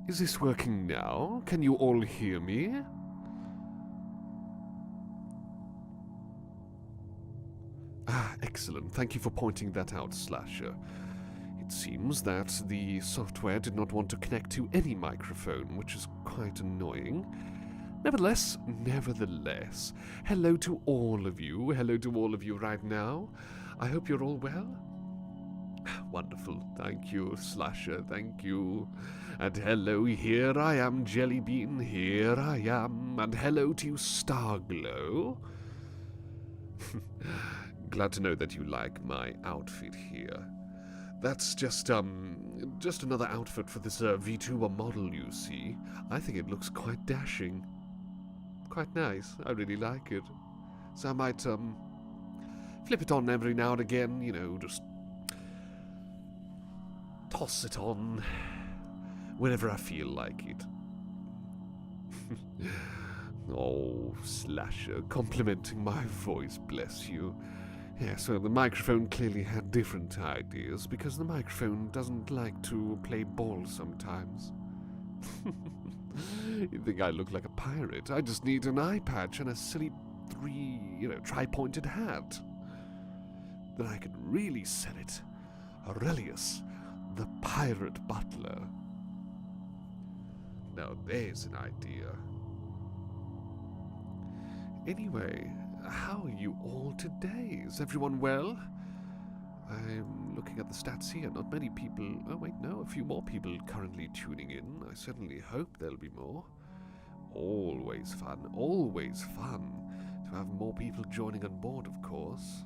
Is this working now? Can you all hear me? Ah, excellent. Thank you for pointing that out, Slasher. It seems that the software did not want to connect to any microphone, which is quite annoying. Nevertheless, hello to all of you. Hello to all of you right now. I hope you're all well. Wonderful. Thank you, Slasher. Thank you. And hello, here I am, Jellybean. Here I am. And hello to you, Starglow. Glad to know that you like my outfit here. That's just another outfit for this VTuber model, you see. I think it looks quite dashing. Quite nice. I really like it. So I might, flip it on every now and again, you know, just toss it on whenever I feel like it. Oh, Slasher, complimenting my voice, bless you. Yeah, so the microphone clearly had different ideas, because the microphone doesn't like to play ball sometimes. You think I look like a pirate? I just need an eye patch and a silly tri-pointed hat. Then I could really sell it. Aurelius, the pirate butler. Now there's an idea. Anyway, how are you all today? Is everyone well? I'm looking at the stats here. Not many people... Oh, wait, no. A few more people currently tuning in. I certainly hope there'll be more. Always fun. Always fun to have more people joining on board, of course.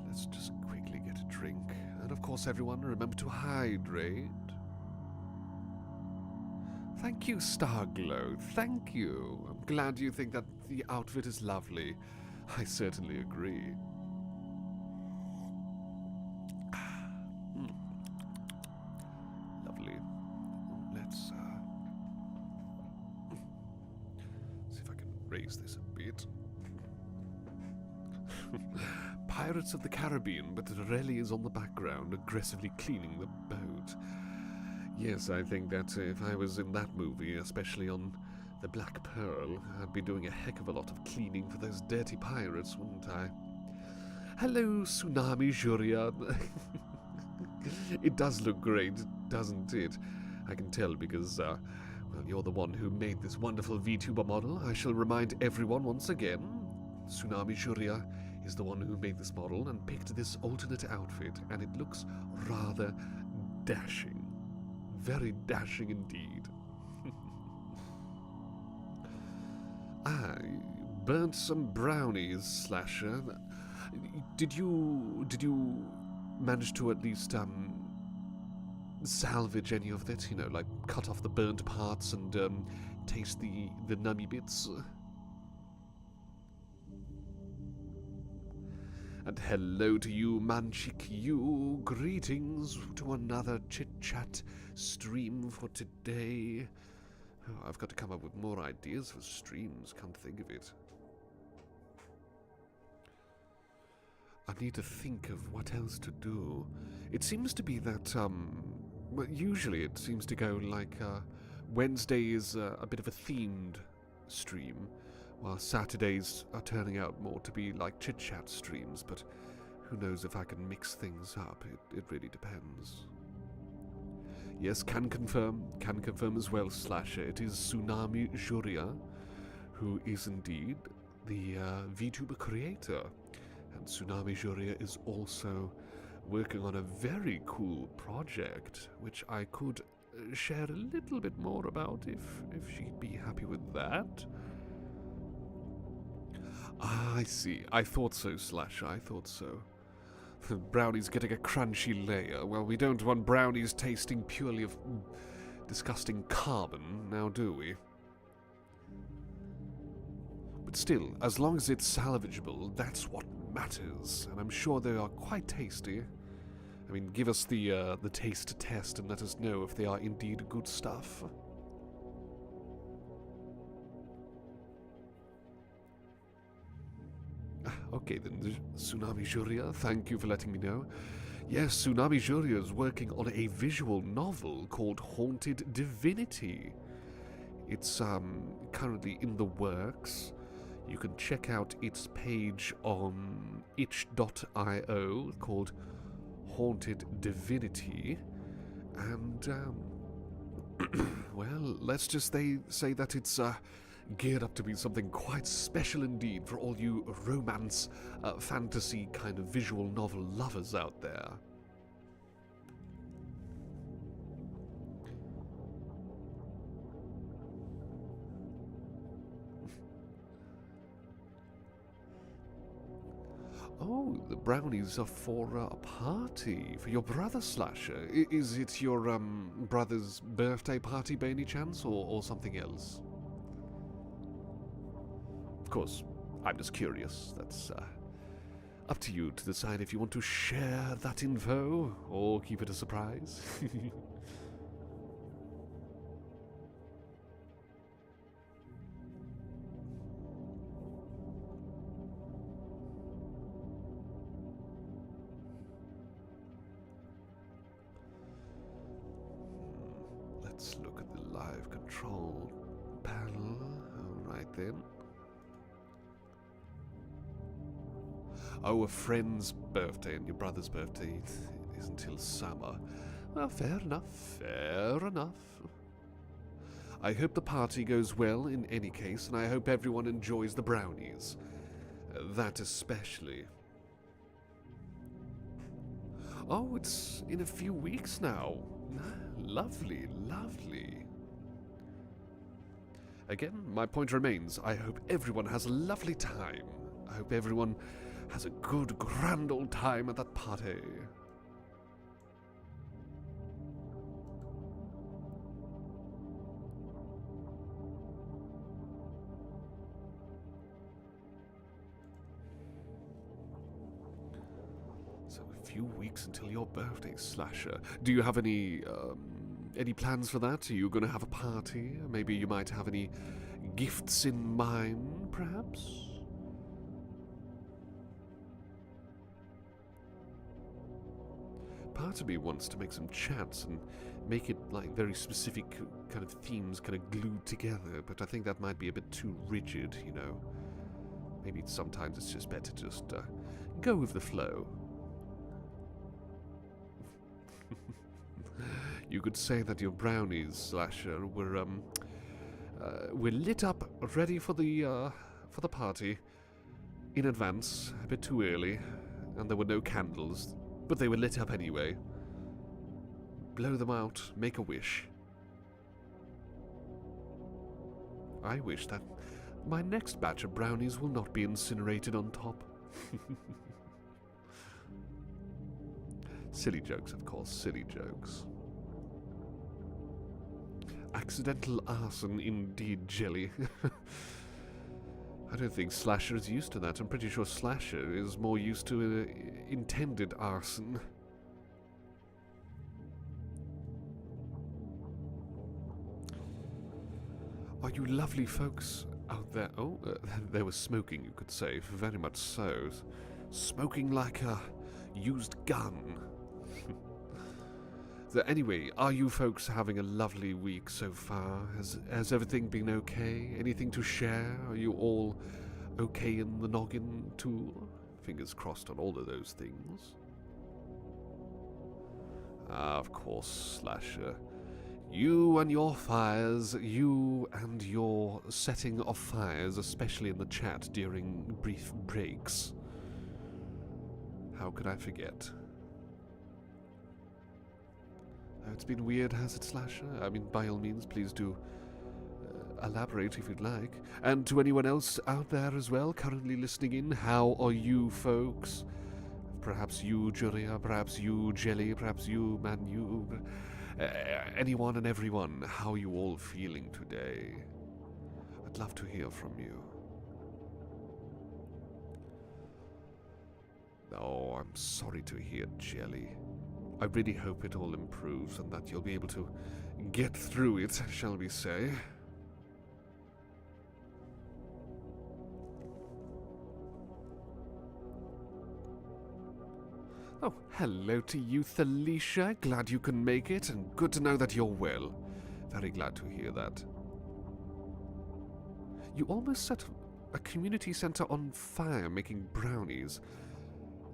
Let's just quickly get a drink. And of course, everyone, remember to hydrate. Thank you, Starglow. Thank you. I'm glad you think that the outfit is lovely. I certainly agree. Lovely. Let's see if I can raise this a bit. Pirates of the Caribbean, but Aurelius is on the background, aggressively cleaning the boat. Yes, I think that if I was in that movie, especially on the Black Pearl, I'd be doing a heck of a lot of cleaning for those dirty pirates, wouldn't I? Hello, TsunamiJuria. It does look great, doesn't it? I can tell because, well, you're the one who made this wonderful VTuber model. I shall remind everyone once again, TsunamiJuria is the one who made this model and picked this alternate outfit, and it looks rather dashing. Very dashing indeed. I burnt some brownies, Slasher. Did you manage to at least salvage any of it? You know, like cut off the burnt parts and taste the nummy bits? And hello to you, Manchik, you. Greetings to another Chit-Chat stream for today. Oh, I've got to come up with more ideas for streams, can't think of it. I need to think of what else to do. It seems to be that, well, usually it seems to go like, Wednesday is a bit of a themed stream, while Saturdays are turning out more to be like chit-chat streams, but who knows if I can mix things up. It really depends. Yes, can confirm as well, Slasher. It is TsunamiJuria, who is indeed the VTuber creator. And TsunamiJuria is also working on a very cool project, which I could share a little bit more about if she'd be happy with that. Ah, I see. I thought so, Slasher. I thought so. Brownies getting a crunchy layer. Well, we don't want brownies tasting purely of disgusting carbon, now do we? But still, as long as it's salvageable, that's what matters. And I'm sure they are quite tasty. I mean, give us the taste test and let us know if they are indeed good stuff. Okay then, TsunamiJuria, thank you for letting me know. Yes, TsunamiJuria is working on a visual novel called Haunted Divinity. It's currently in the works. You can check out its page on itch.io called Haunted Divinity. And, well, let's just say that it's geared up to be something quite special indeed for all you romance, fantasy kind of visual novel lovers out there. Oh, the brownies are for a party for your brother, Slasher. Is it your brother's birthday party by any chance, or something else? Of course, I'm just curious. That's up to you to decide if you want to share that info or keep it a surprise. Let's look at the live control panel. Alright then. Oh, a friend's birthday and your brother's birthday is until summer. Well, fair enough, fair enough. I hope the party goes well in any case, and I hope everyone enjoys the brownies. That especially. Oh, it's in a few weeks now. Lovely, lovely. Again, my point remains. I hope everyone has a lovely time. I hope everyone has a good, grand old time at that party. So a few weeks until your birthday, Slasher. Do you have any plans for that? Are you going to have a party? Maybe you might have any gifts in mind, perhaps? Part of me wants to make some chats and make it like very specific kind of themes kind of glued together, but I think that might be a bit too rigid, you know. Maybe sometimes it's just better to just go with the flow. You could say that your brownies, Slasher, were lit up, ready for the party in advance, a bit too early, and there were no candles. But they were lit up anyway. Blow them out, make a wish. I wish that my next batch of brownies will not be incinerated on top. Silly jokes, of course, silly jokes. Accidental arson indeed, Jelly. I don't think Slasher is used to that. I'm pretty sure Slasher is more used to intended arson. Are you lovely folks out there? Oh, they were smoking, you could say. Very much so. Smoking like a used gun. So anyway, are you folks having a lovely week so far? Has everything been okay? Anything to share? Are you all okay in the noggin too? Fingers crossed on all of those things. Ah, of course, Slasher. You and your fires, you and your setting of fires, especially in the chat during brief breaks. How could I forget? It's been weird, has it, Slasher? I mean, by all means, please do elaborate if you'd like. And to anyone else out there as well, currently listening in, how are you folks? Perhaps you, Juria, perhaps you, Jelly, perhaps you, Manu, anyone and everyone, how are you all feeling today? I'd love to hear from you. Oh, I'm sorry to hear, Jelly. I really hope it all improves and that you'll be able to get through it, shall we say. Oh, hello to you, Thalicia. Glad you can make it, and good to know that you're well. Very glad to hear that. You almost set a community center on fire making brownies.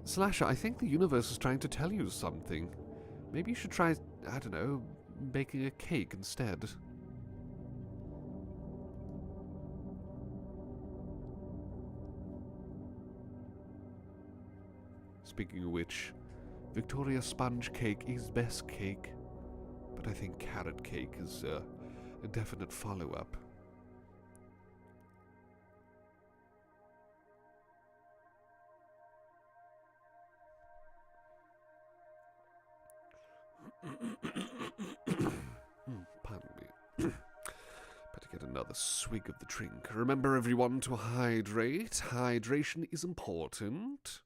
Slasher, I think the universe is trying to tell you something. Maybe you should try, I don't know, baking a cake instead. Speaking of which, Victoria sponge cake is best cake, but I think carrot cake is a definite follow-up. Pardon me. Better get another swig of the drink. Remember, everyone, to hydrate. Hydration is important.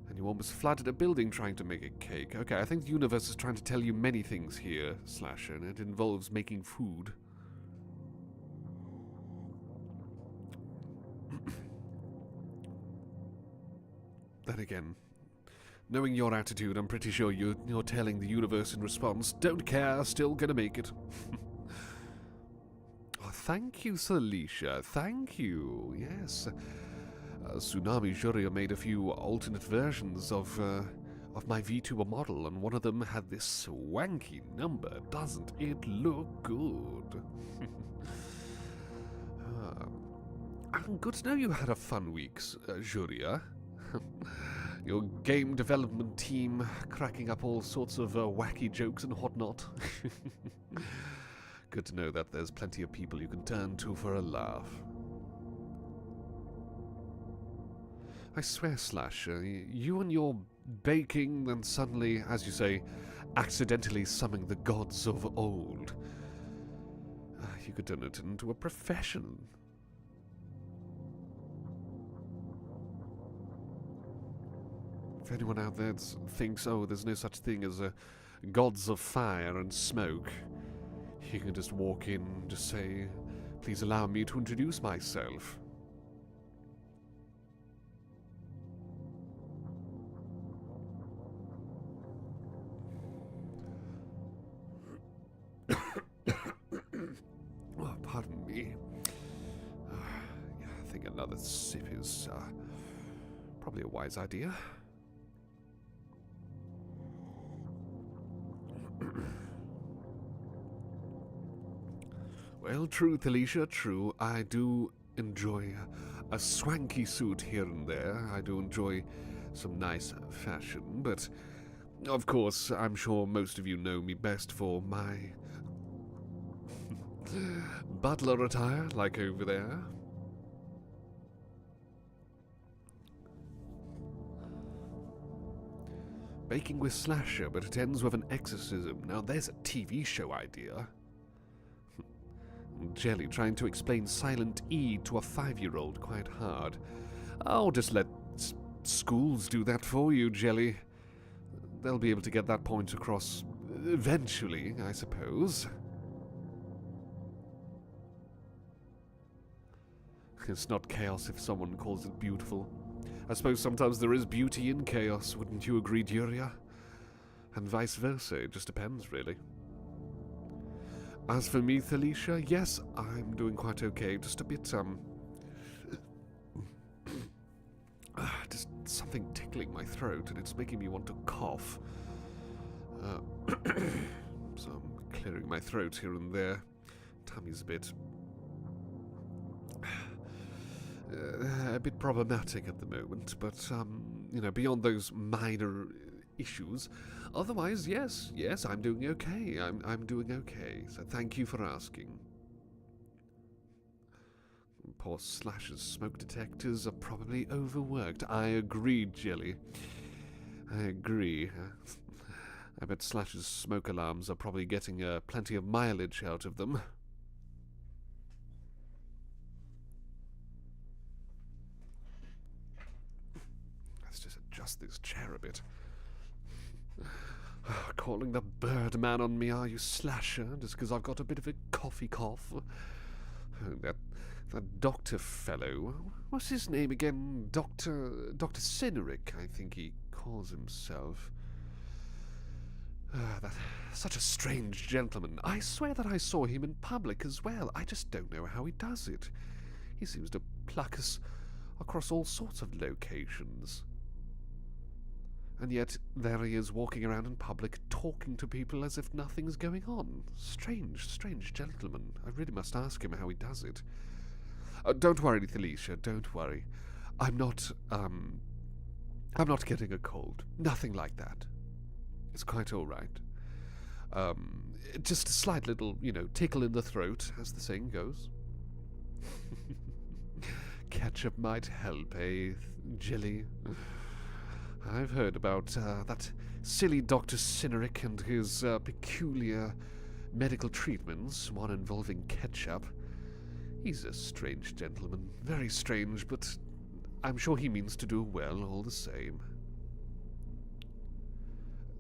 And you almost flooded a building trying to make a cake. Okay, I think the universe is trying to tell you many things here, Slasher, and it involves making food. Then again, knowing your attitude, I'm pretty sure you're telling the universe in response, don't care, still gonna make it. Oh, thank you, Thalicia, thank you, yes. TsunamiJuria made a few alternate versions of my VTuber model, and one of them had this swanky number. Doesn't it look good? Good to know you had a fun week, Juria. Your game development team cracking up all sorts of wacky jokes and whatnot. Good to know that there's plenty of people you can turn to for a laugh. I swear, Slasher, you and your baking, then suddenly, as you say, accidentally summoning the gods of old. You could turn it into a profession. If anyone out there thinks, oh, there's no such thing as gods of fire and smoke, you can just walk in and just say, please allow me to introduce myself. Oh, pardon me. Yeah, I think another sip is probably a wise idea. Well, true, Thalicia, true. I do enjoy a swanky suit here and there. I do enjoy some nice fashion, but of course, I'm sure most of you know me best for my Butler attire, like over there. Baking with Slasher, but it ends with an exorcism. Now there's a TV show idea. Jelly trying to explain Silent E to a 5-year-old quite hard. Oh, just let schools do that for you, Jelly. They'll be able to get that point across eventually, I suppose. It's not chaos if someone calls it beautiful. I suppose sometimes there is beauty in chaos, wouldn't you agree, Juria? And vice versa, it just depends, really. As for me, Thalicia, yes, I'm doing quite okay. Just a bit, just something tickling my throat, and it's making me want to cough. So I'm clearing my throat here and there. Tummy's a bit problematic at the moment, but, you know, beyond those minor issues, otherwise, yes, I'm doing okay. I'm doing okay, so thank you for asking. Poor Slash's smoke detectors are probably overworked. I agree, Jelly. I agree. I bet Slash's smoke alarms are probably getting plenty of mileage out of them. Let's just adjust this chair a bit. Calling the Birdman on me, are you, Slasher? Just because I've got a bit of a cough. That doctor fellow, what's his name again? Dr. Cineric, I think he calls himself. Such a strange gentleman. I swear that I saw him in public as well. I just don't know how he does it. He seems to pluck us across all sorts of locations. And yet, there he is walking around in public, talking to people as if nothing's going on. Strange, strange gentleman. I really must ask him how he does it. Don't worry, Felicia, don't worry. I'm not getting a cold. Nothing like that. It's quite all right. Just a slight little, tickle in the throat, as the saying goes. Ketchup might help, eh, Jelly? I've heard about that silly Dr. Cineric and his peculiar medical treatments, one involving ketchup. He's a strange gentleman, very strange, but I'm sure he means to do well all the same.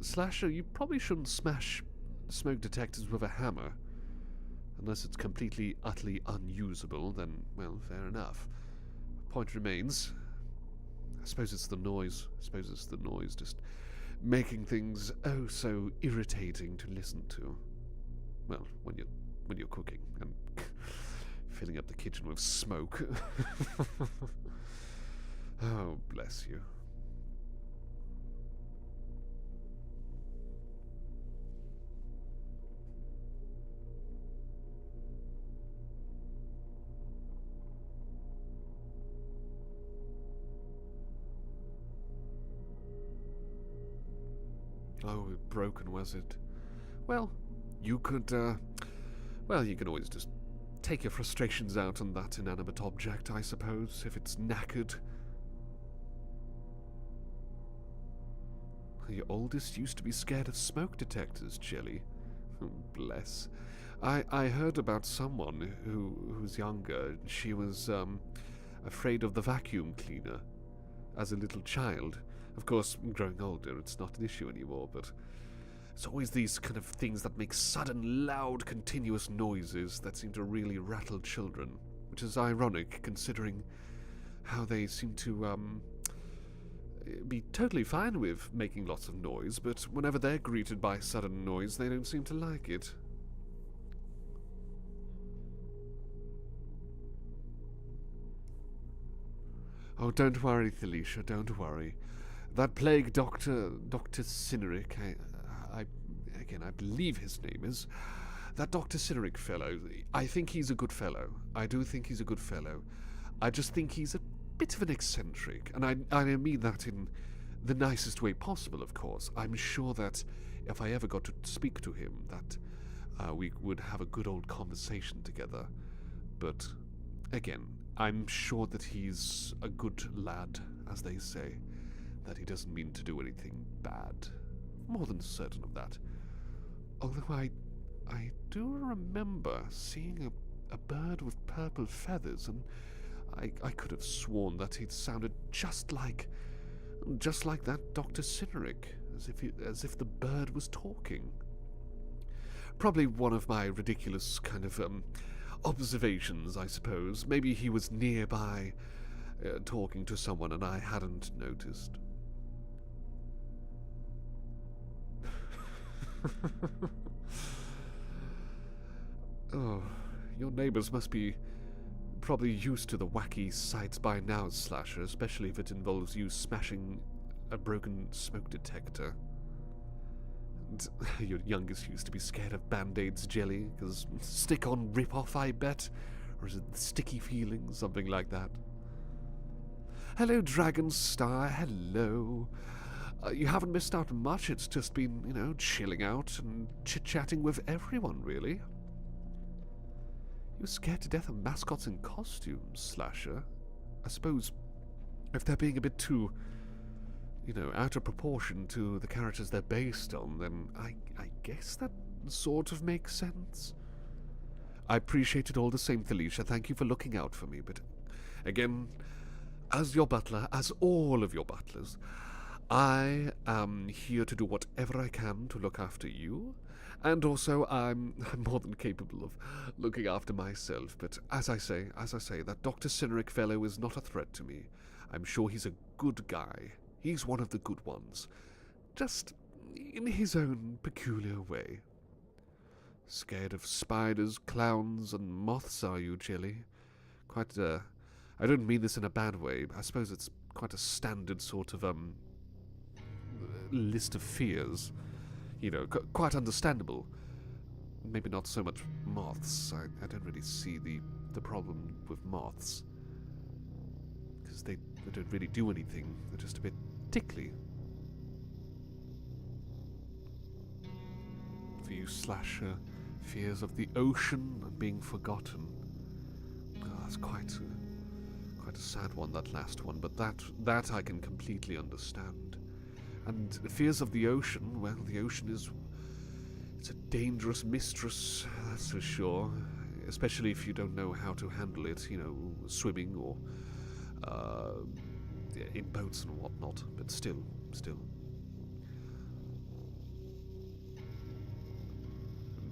Slasher, you probably shouldn't smash smoke detectors with a hammer. Unless it's completely, utterly unusable, then, well, fair enough. Point remains. I suppose it's the noise. Just making things oh so irritating to listen to. Well, when you're cooking and filling up the kitchen with smoke. Oh, bless you. Oh, broken, was it? Well, you could, you can always just take your frustrations out on that inanimate object, I suppose, if it's knackered. Your oldest used to be scared of smoke detectors, Jelly. Oh, bless. I heard about someone who's younger. She was, afraid of the vacuum cleaner as a little child. Of course, growing older, it's not an issue anymore, but it's always these kind of things that make sudden, loud, continuous noises that seem to really rattle children, which is ironic, considering how they seem to, be totally fine with making lots of noise, but whenever they're greeted by sudden noise, they don't seem to like it. Oh, don't worry, Felicia, don't worry. That plague Dr. Cineric, I believe his name is, that Dr. Cineric fellow, I think he's a good fellow. I do think he's a good fellow. I just think he's a bit of an eccentric, and I mean that in the nicest way possible, of course. I'm sure that if I ever got to speak to him, that we would have a good old conversation together. But, again, I'm sure that he's a good lad, as they say. That he doesn't mean to do anything bad. More than certain of that. Although I do remember seeing a bird with purple feathers, and I could have sworn that it sounded just like that Dr. Cineric, as if the bird was talking. Probably one of my ridiculous kind of observations, I suppose. Maybe he was nearby talking to someone and I hadn't noticed. Oh, your neighbors must be probably used to the wacky sights by now, Slasher, especially if it involves you smashing a broken smoke detector. And your youngest used to be scared of Band-Aids, Jelly, because stick-on rip-off, I bet? Or is it sticky feelings, something like that? Hello, Dragonstar, hello. You haven't missed out much, it's just been, chilling out and chit-chatting with everyone, really. You're scared to death of mascots in costumes, Slasher. I suppose if they're being a bit too, out of proportion to the characters they're based on, then I guess that sort of makes sense. I appreciate it all the same, Felicia. Thank you for looking out for me, but again, as your butler, as all of your butlers, I I'm here to do whatever I can to look after you. And also, I'm more than capable of looking after myself. But as I say, that Dr. Cynric fellow is not a threat to me. I'm sure he's a good guy. He's one of the good ones. Just in his own peculiar way. Scared of spiders, clowns, and moths, are you, Jelly? Quite, I don't mean this in a bad way. I suppose it's quite a standard sort of, list of fears. You know, quite understandable. Maybe not so much moths. I don't really see the problem with moths. Because they don't really do anything. They're just a bit tickly. For you slasher, fears of the ocean and being forgotten. Oh, that's quite a sad one, that last one, but that I can completely understand. And fears of the ocean, well, the ocean it's a dangerous mistress, that's for sure. Especially if you don't know how to handle it, you know, swimming or in boats and whatnot. But still.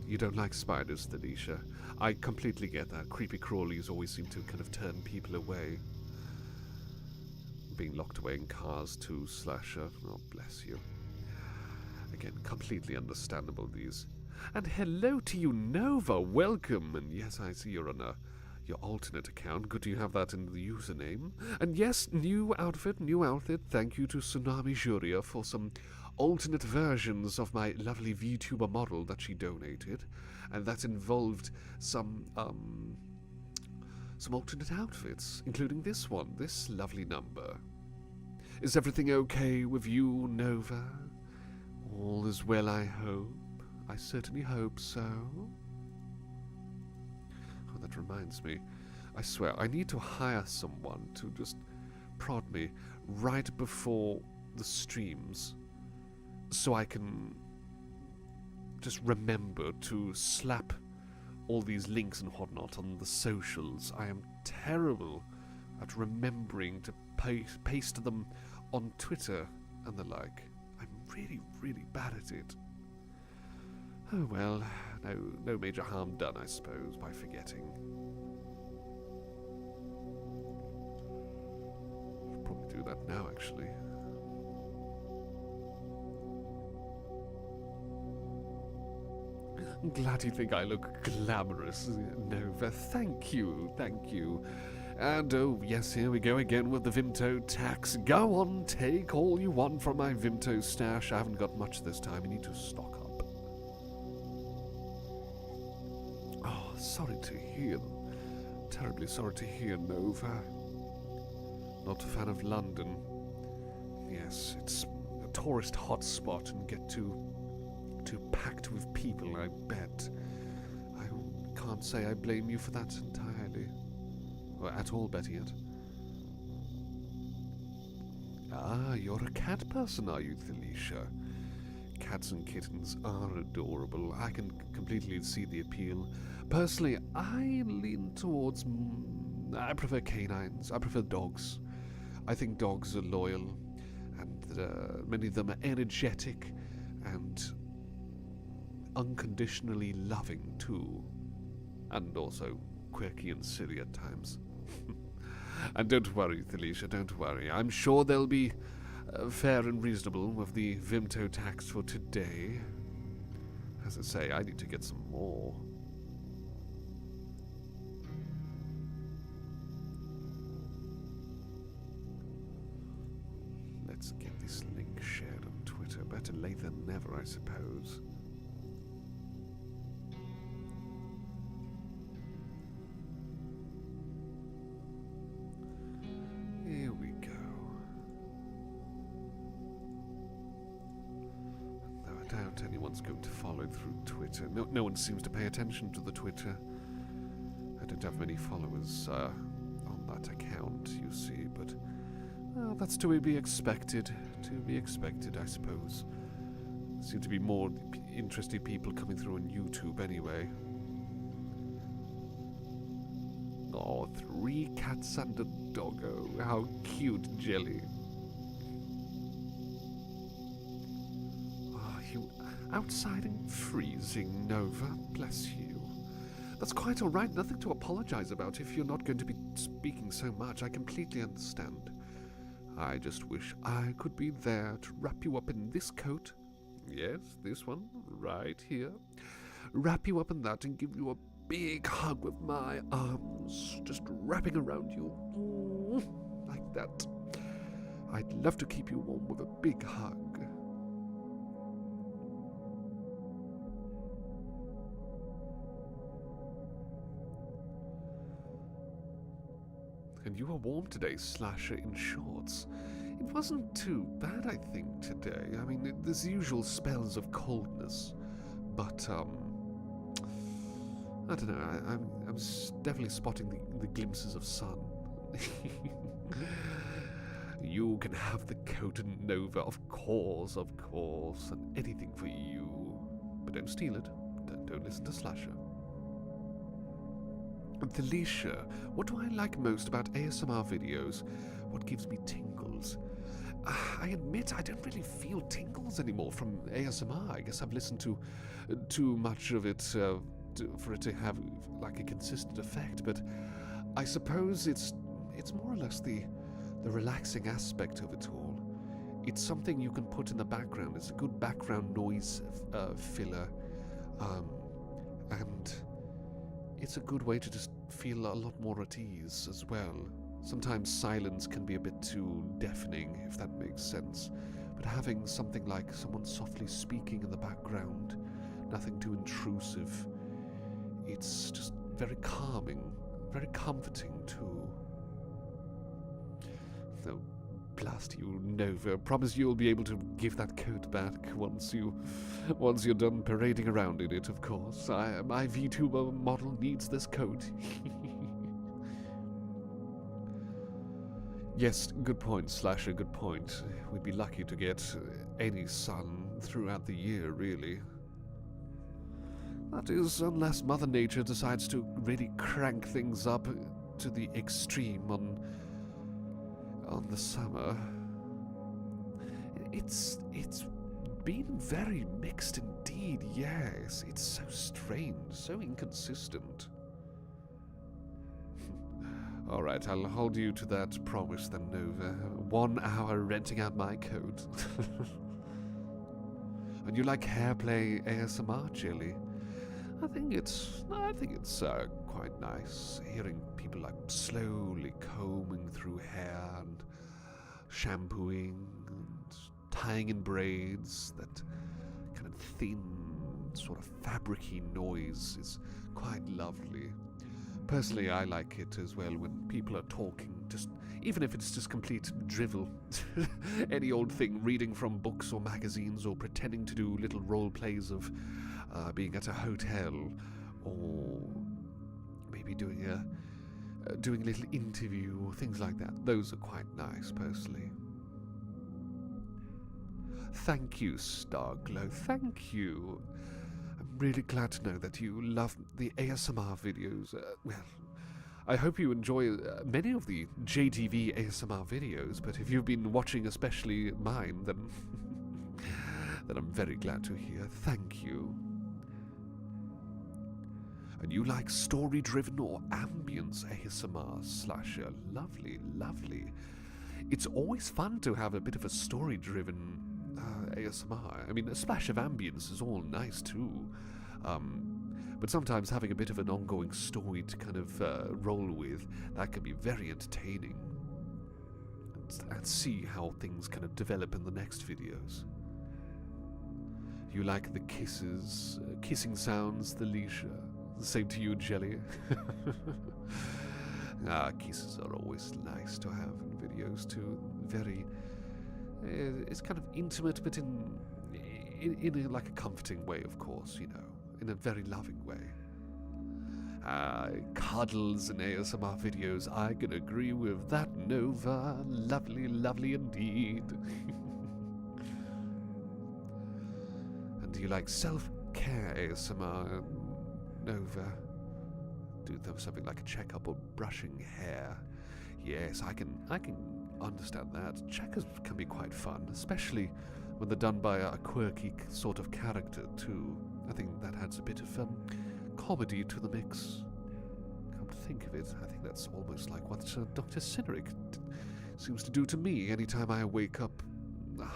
You don't like spiders, Delisha. I completely get that. Creepy crawlies always seem to kind of turn people away. Being locked away in cars too, slasher. Oh, bless you. Again, completely understandable, these. And hello to you, Nova. Welcome. And yes, I see you're on your alternate account. Good you have that in the username. And yes, new outfit. Thank you to TsunamiJuria for some alternate versions of my lovely VTuber model that she donated. And that involved some alternate outfits, including this one, this lovely number. Is everything okay with you, Nova? All is well, I hope. I certainly hope so. Oh, that reminds me. I swear, I need to hire someone to just prod me right before the streams so I can just remember to slap all these links and whatnot on the socials. I am terrible at remembering to paste them on Twitter and the like. I'm really, really bad at it. Oh well, no major harm done, I suppose, by forgetting. I'll probably do that now, actually. I'm glad you think I look glamorous, Nova. Thank you. And oh, yes, here we go again with the Vimto tax. Go on, take all you want from my Vimto stash. I haven't got much this time. I need to stock up. Oh, sorry to hear. Terribly sorry to hear, Nova. Not a fan of London. Yes, it's a tourist hotspot and get too packed with people, I bet. I can't say I blame you for that entirely. Or at all, better yet. Ah, you're a cat person, are you, Delisha? Cats and kittens are adorable. I can completely see the appeal. Personally, I lean towards... I prefer canines. I prefer dogs. I think dogs are loyal, and many of them are energetic and unconditionally loving too, and also quirky and silly at times. And don't worry, Delisha, don't worry. I'm sure they'll be fair and reasonable with the Vimto tax for today. As I say, I need to get some more. Let's get this link shared on Twitter. Better late than never, I suppose. Here we go. Though I doubt anyone's going to follow through Twitter. No one seems to pay attention to the Twitter. I don't have many followers on that account, you see, but that's to be expected. To be expected, I suppose. There seem to be more interested people coming through on YouTube anyway. Oh, 3 cats and a doggo. How cute, Jelly. Outside and freezing, Nova. Bless you. That's quite all right. Nothing to apologize about if you're not going to be speaking so much. I completely understand. I just wish I could be there to wrap you up in this coat. Yes, this one, right here. Wrap you up in that and give you a big hug with my arms just wrapping around you. Like that. I'd love to keep you warm with a big hug. And you were warm today, Slasher, in shorts. It wasn't too bad, I think, today. I mean, there's the usual spells of coldness. But, I don't know, I'm definitely spotting the glimpses of sun. You can have the coat, and Nova, of course, and anything for you. But don't steal it. Don't listen to Slasher. Felicia, what do I like most about ASMR videos? What gives me tingles? I admit I don't really feel tingles anymore from ASMR. I guess I've listened to too much of it for it to have like a consistent effect. But I suppose it's more or less the relaxing aspect of it all. It's something you can put in the background. It's a good background noise filler, and it's a good way to just feel a lot more at ease as well. Sometimes silence can be a bit too deafening, if that makes sense. But having something like someone softly speaking in the background, nothing too intrusive, it's just very calming, very comforting too. So, blast you, Nova. Promise you'll be able to give that coat back once you're done parading around in it, of course. My VTuber model needs this coat. Yes, good point, Slasher, good point. We'd be lucky to get any sun throughout the year, really. That is, unless Mother Nature decides to really crank things up to the extreme on the summer. It's been very mixed indeed, yes. It's so strange, so inconsistent. Alright, I'll hold you to that promise then, Nova. 1 hour renting out my coat. And you like hairplay ASMR, Jelly? I think it's quite nice hearing people like slowly combing through hair and shampooing and tying in braids. That kind of thin, sort of fabric-y noise is quite lovely. Personally, I like it as well when people are talking, just even if it's just complete drivel. Any old thing, reading from books or magazines, or pretending to do little role plays of being at a hotel, or maybe doing a little interview or things like that. Those are quite nice, personally. Thank you, Starglow. Thank you. I'm really glad to know that you love the ASMR videos. Well, I hope you enjoy many of the JTV ASMR videos, but if you've been watching especially mine, then then I'm very glad to hear. Thank you. And you like story-driven or ambience ASMR, Slasher? Lovely, lovely. It's always fun to have a bit of a story-driven ASMR. I mean, a splash of ambience is all nice too. But sometimes having a bit of an ongoing story to kind of roll with, that can be very entertaining. And see how things kind of develop in the next videos. You like the kisses, kissing sounds, the leisure. Same to you, Jelly. Kisses are always nice to have in videos too. Very, it's kind of intimate, but in like a comforting way, of course, you know, in a very loving way. Cuddles in ASMR videos, I can agree with that, Nova. Lovely, lovely indeed. And do you like self-care ASMR, Nova? Do something like a checkup or brushing hair? Yes, I can understand that. Checkers can be quite fun, especially when they're done by a quirky sort of character too. I think that adds a bit of comedy to the mix. Come to think of it, I think that's almost like what Dr. Cyneric seems to do to me anytime I wake up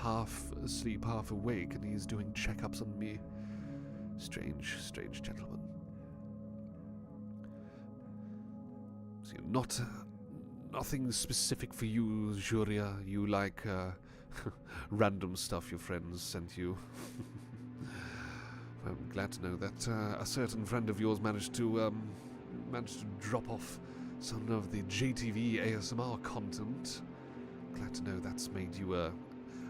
half asleep, half awake, and he's doing checkups on me. Strange, strange gentleman. So nothing specific for you, Juria. You like random stuff your friends sent you. I'm glad to know that a certain friend of yours managed to drop off some of the JTV ASMR content. Glad to know that's made you a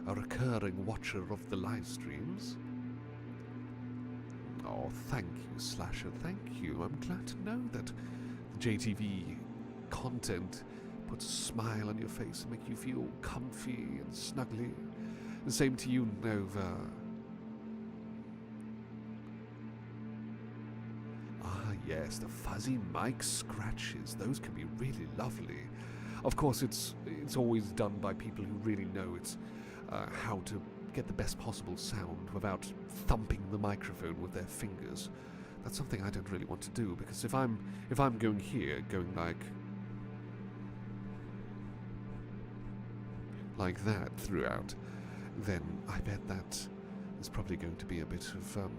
recurring watcher of the live streams. Oh, thank you, Slasher, thank you. I'm glad to know that the JTV content puts a smile on your face and make you feel comfy and snuggly. The same to you, Nova. Ah, yes, the fuzzy mic scratches. Those can be really lovely. Of course, it's always done by people who really know how to get the best possible sound without thumping the microphone with their fingers. That's something I don't really want to do, because if I'm going here, going like that throughout, then I bet that there's probably going to be a bit of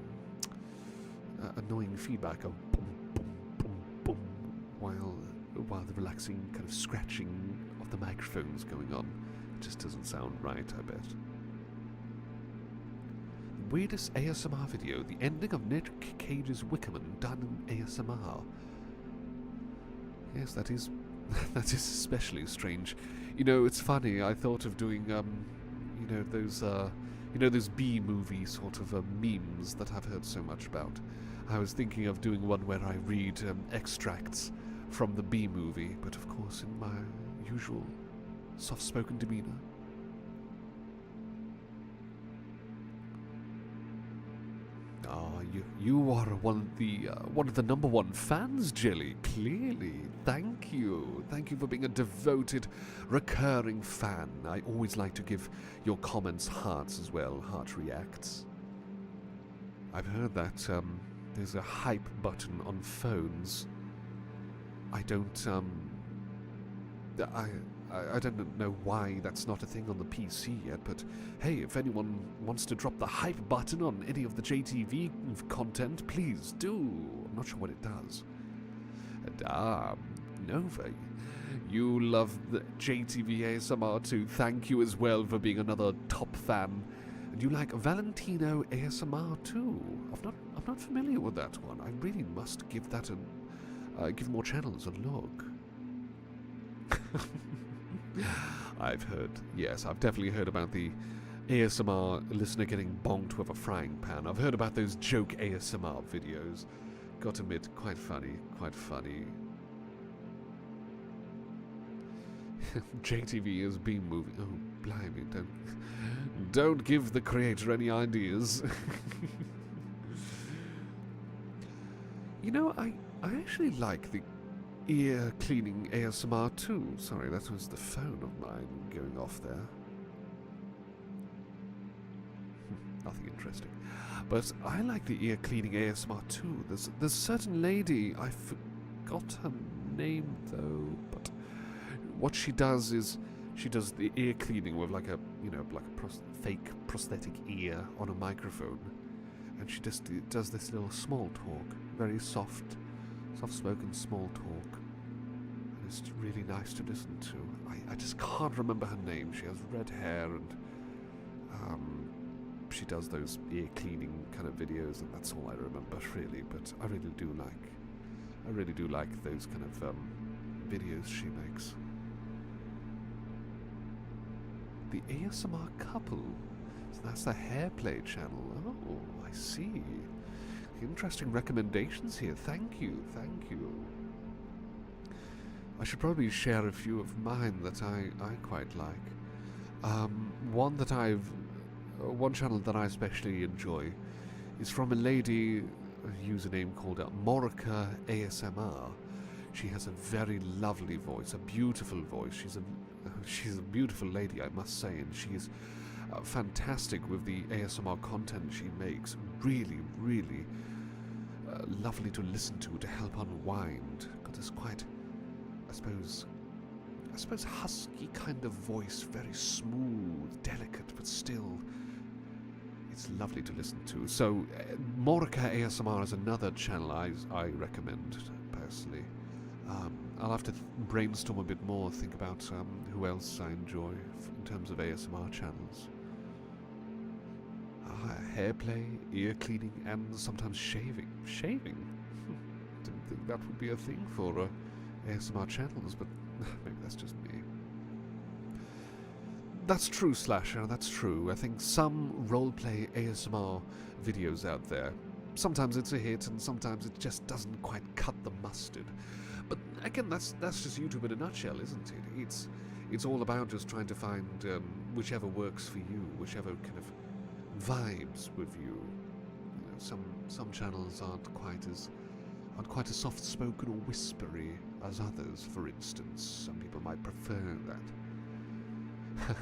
annoying feedback of boom, boom, boom, boom, while the relaxing kind of scratching of the microphone's going on. It just doesn't sound right, I bet. Weirdest ASMR video, the ending of Nick Cage's Wickerman done in ASMR. Yes, that is especially strange. You know, it's funny, I thought of doing, those B-movie sort of memes that I've heard so much about. I was thinking of doing one where I read extracts from the B-movie, but of course in my usual soft-spoken demeanor. You are one of the number one fans, Jelly. Clearly, thank you for being a devoted, recurring fan. I always like to give your comments hearts as well. Heart reacts. I've heard that there's a hype button on phones. I don't know why that's not a thing on the PC yet, but hey, if anyone wants to drop the hype button on any of the JTV content, please do. I'm not sure what it does. And Nova, you love the JTV ASMR too. Thank you as well for being another top fan. And you like Valentino ASMR too. I'm not familiar with that one. I really must give that give more channels a look. I've definitely heard about the ASMR listener getting bonked with a frying pan. I've heard about those joke ASMR videos. Got to admit, quite funny. JTV is being moving. Oh, blimey, don't give the creator any ideas. You know, I actually like the ear cleaning ASMR too. Sorry, that was the phone of mine going off there. Nothing interesting. But I like the ear cleaning ASMR too. There's a certain lady, I forgot her name though, but what she does is she does the ear cleaning with like a fake prosthetic ear on a microphone, and she just does this little small talk, very soft-spoken small talk. And it's really nice to listen to. I just can't remember her name. She has red hair, and she does those ear cleaning kind of videos, and that's all I remember really. But I really do like those kind of videos she makes. The ASMR couple. So that's the Hairplay channel. Oh, I see. Interesting recommendations here. Thank you. I should probably share a few of mine that I quite like. One channel that I especially enjoy is from a lady, a username called Morica ASMR. She has a very lovely voice, a beautiful voice. She's a beautiful lady, I must say, and she's fantastic with the ASMR content she makes. Really, really lovely to listen to help unwind. Got this quite, I suppose husky kind of voice, very smooth, delicate, but still, it's lovely to listen to. So, Morica ASMR is another channel I recommend, personally. I'll have to brainstorm a bit more, think about who else I enjoy in terms of ASMR channels. Hair play, ear cleaning, and sometimes shaving. Shaving? Didn't think that would be a thing for ASMR channels, but maybe that's just me. That's true, Slasher, that's true. I think some roleplay ASMR videos out there, sometimes it's a hit and sometimes it just doesn't quite cut the mustard. But again, that's just YouTube in a nutshell, isn't it? It's all about just trying to find whichever works for you, whichever kind of vibes with you. You know, some channels aren't quite as soft-spoken or whispery as others, for instance. Some people might prefer that.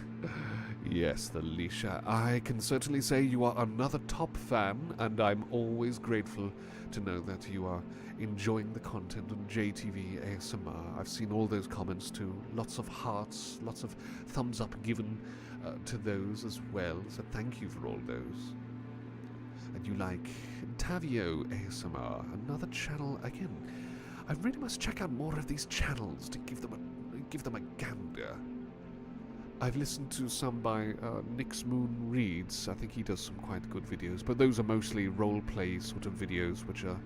Yes, Alicia, I can certainly say you are another top fan, and I'm always grateful to know that you are enjoying the content on JTV ASMR. I've seen all those comments too. Lots of hearts, lots of thumbs up given to those as well, so thank you for all those. And you like Tavio ASMR, another channel. Again, I really must check out more of these channels to give them a gander. I've listened to some by Nix Moon Reads. I think he does some quite good videos, but those are mostly roleplay sort of videos, which are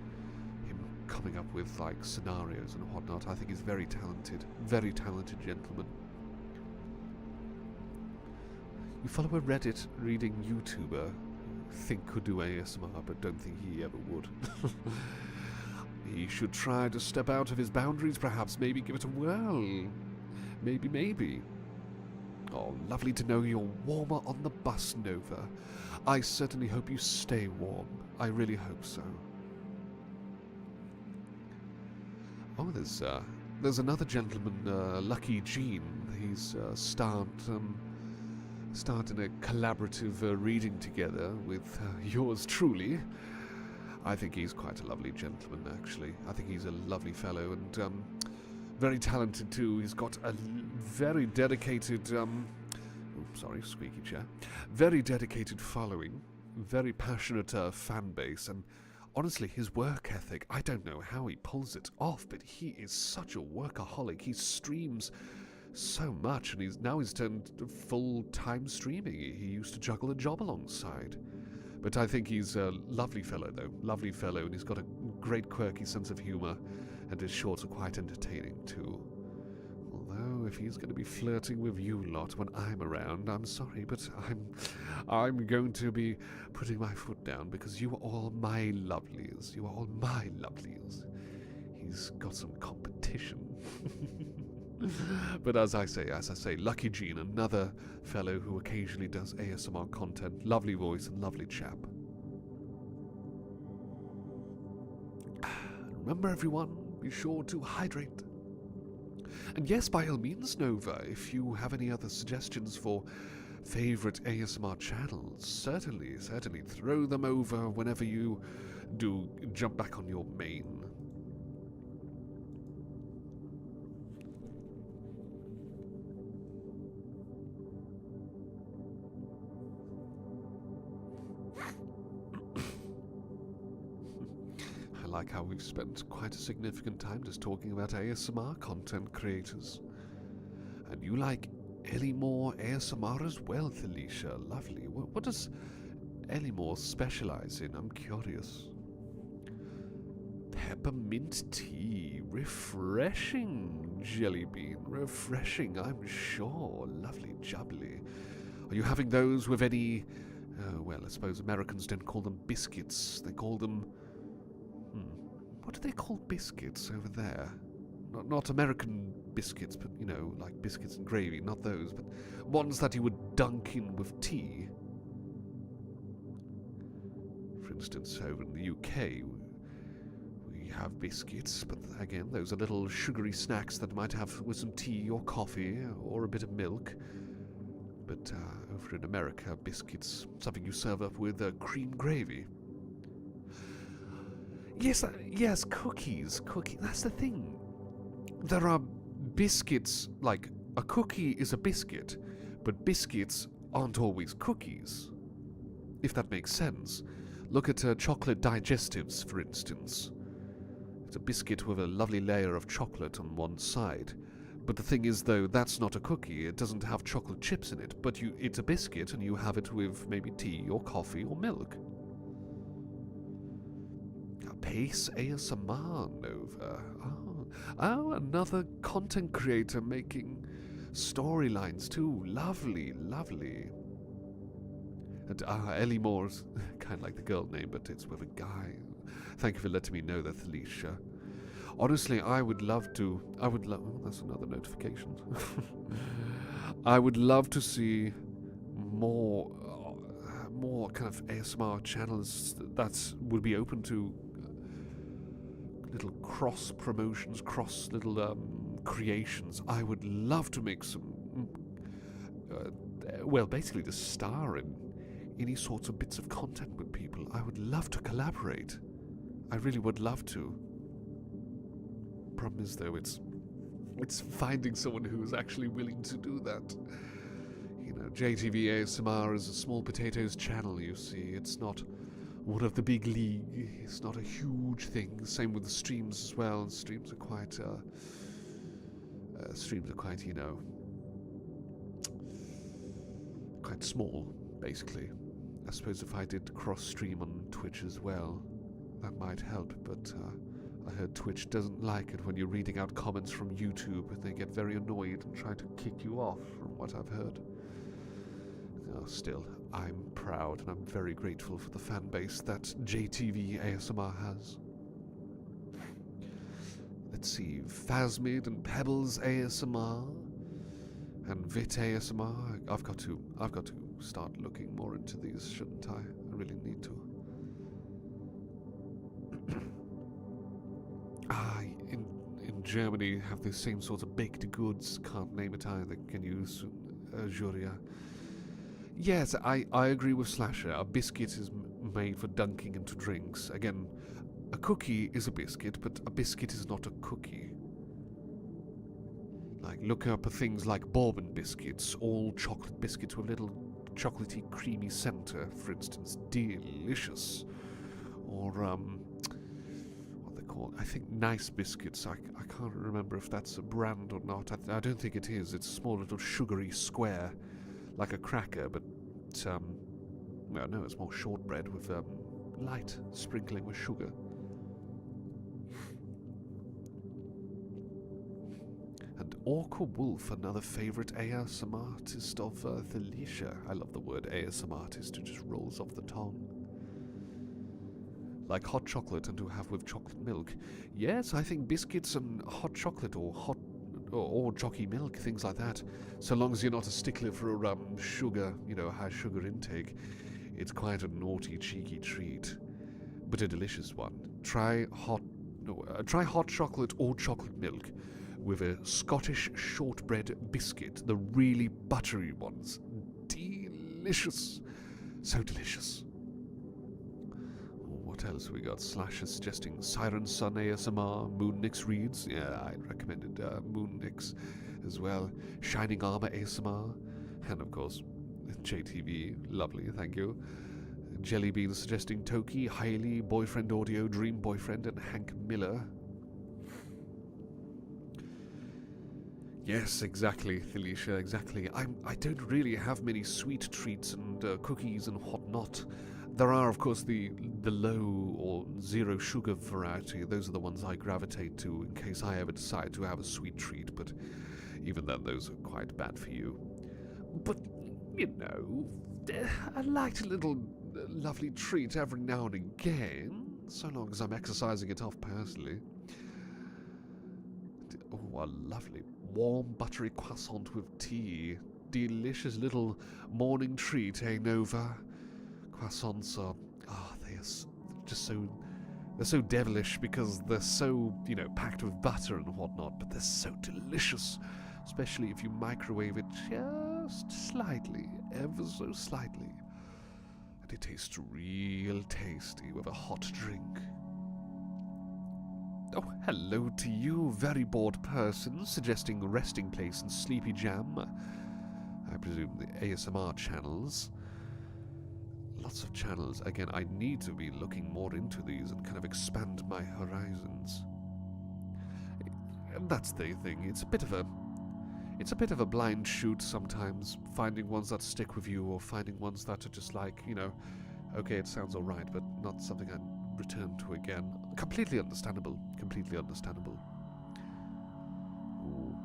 him coming up with like scenarios and whatnot. I think he's very talented gentleman. You follow a Reddit reading YouTuber who think could do ASMR, but don't think he ever would. He should try to step out of his boundaries, perhaps. Maybe give it a whirl. Maybe. Oh, lovely to know you're warmer on the bus, Nova. I certainly hope you stay warm. I really hope so. Oh, there's another gentleman, Lucky Jean. He's starting a collaborative reading together with yours truly. I think he's quite a lovely gentleman, actually. I think he's a lovely fellow and very talented too. He's got a very dedicated, squeaky chair. Very dedicated following, very passionate fan base, and honestly, his work ethic, I don't know how he pulls it off, but he is such a workaholic. He streams so much, and he's turned to full-time streaming. He used to juggle a job alongside. But I think he's a lovely fellow, though. Lovely fellow, and he's got a great quirky sense of humour, and his shorts are quite entertaining, too. Although, if he's going to be flirting with you lot when I'm around, I'm sorry, but I'm going to be putting my foot down, because you are all my lovelies. You are all my lovelies. He's got some competition. But as I say, Lucky Jean, another fellow who occasionally does ASMR content, lovely voice and lovely chap. Remember, everyone, be sure to hydrate. And yes, by all means, Nova, if you have any other suggestions for favorite ASMR channels, certainly throw them over whenever you do jump back on your main. I like how we've spent quite a significant time just talking about ASMR content creators. And you like Ellimore ASMR as well, Felicia. Lovely. What does Ellimore specialize in? I'm curious. Peppermint tea. Refreshing, Jellybean. Refreshing, I'm sure. Lovely jubbly. Are you having those with any... well, I suppose Americans don't call them biscuits. They call them... What do they call biscuits over there? Not American biscuits, but, you know, like biscuits and gravy. Not those, but ones that you would dunk in with tea. For instance, over in the UK, we have biscuits, but again, those are little sugary snacks that might have with some tea or coffee or a bit of milk. But over in America, biscuits, something you serve up with cream gravy. Yes, cookies. That's the thing. There are biscuits, like, a cookie is a biscuit, but biscuits aren't always cookies, if that makes sense. Look at chocolate digestives, for instance. It's a biscuit with a lovely layer of chocolate on one side. But the thing is, though, that's not a cookie. It doesn't have chocolate chips in it, but it's a biscuit, and you have it with maybe tea or coffee or milk. Pace ASMR Nova. Oh, another content creator making storylines too. Lovely. And Ellie Moore's kind of like the girl name, but it's with a guy. Thank you for letting me know that, Alicia. Honestly, I would love to. Oh, that's another notification. I would love to see more kind of ASMR channels that would be open to little cross promotions, cross little creations. I would love to make some, basically to star in any sorts of bits of content with people. I would love to collaborate. I really would love to. Problem is, though, it's finding someone who is actually willing to do that. You know, JTV ASMR is a small potatoes channel, you see. It's not one of the big league. It's not a huge thing. Same with the streams as well. Streams are quite, you know, quite small, basically. I suppose if I did cross-stream on Twitch as well, that might help, but I heard Twitch doesn't like it when you're reading out comments from YouTube, and they get very annoyed and try to kick you off, from what I've heard. Still, I'm proud and I'm very grateful for the fan base that JTV ASMR has. Let's see, Phasmid and Pebbles ASMR and Vit ASMR. I've got to start looking more into these, shouldn't I? I really need to. In Germany have the same sort of baked goods. Can't name it either. Can you, Juria? Yes, I agree with Slasher. A biscuit is made for dunking into drinks. Again, a cookie is a biscuit, but a biscuit is not a cookie. Like, look up things like bourbon biscuits, all chocolate biscuits with a little chocolatey, creamy center, for instance. Delicious. Or, what they're called? I think Nice Biscuits. I can't remember if that's a brand or not. I don't think it is. It's a small little sugary square, like a cracker, but, well, no, it's more shortbread with, light sprinkling with sugar. And Orca Wolf, another favourite ASMR artist of Thalicia. I love the word ASMR artist, it just rolls off the tongue. Like hot chocolate and to have with chocolate milk. Yes, I think biscuits and hot chocolate or jockey milk, things like that. So long as you're not a stickler for sugar, you know, high sugar intake, it's quite a naughty, cheeky treat, but a delicious one. Try hot chocolate or chocolate milk with a Scottish shortbread biscuit, the really buttery ones. Delicious, so delicious. What else we got? Slasher suggesting Siren Sun ASMR, Moonnix reads. Yeah, I recommended Moonnix as well. Shining Armor ASMR, and of course JTV. Lovely, thank you. Jellybean suggesting Toki, Hailey, Boyfriend Audio, Dream Boyfriend, and Hank Miller. Yes, exactly, Felicia, exactly. I don't really have many sweet treats and cookies and whatnot. There are, of course, the low or zero sugar variety. Those are the ones I gravitate to in case I ever decide to have a sweet treat, but even then, those are quite bad for you. But, you know, I like a little lovely treat every now and again, so long as I'm exercising it off personally. Oh, a lovely warm buttery croissant with tea. Delicious little morning treat, eh, Nova? Croissants are, they're so devilish because they're so, you know, packed with butter and whatnot, but they're so delicious, especially if you microwave it just slightly, ever so slightly. And it tastes real tasty with a hot drink. Oh, hello to you, very bored person, suggesting a resting place and sleepy jam. I presume the ASMR channels. Lots of channels. Again, I need to be looking more into these and kind of expand my horizons. And that's the thing. It's a bit of a blind shoot sometimes, finding ones that stick with you or finding ones that are just like, you know, okay, it sounds alright, but not something I'd return to again. Completely understandable. Completely understandable. Ooh,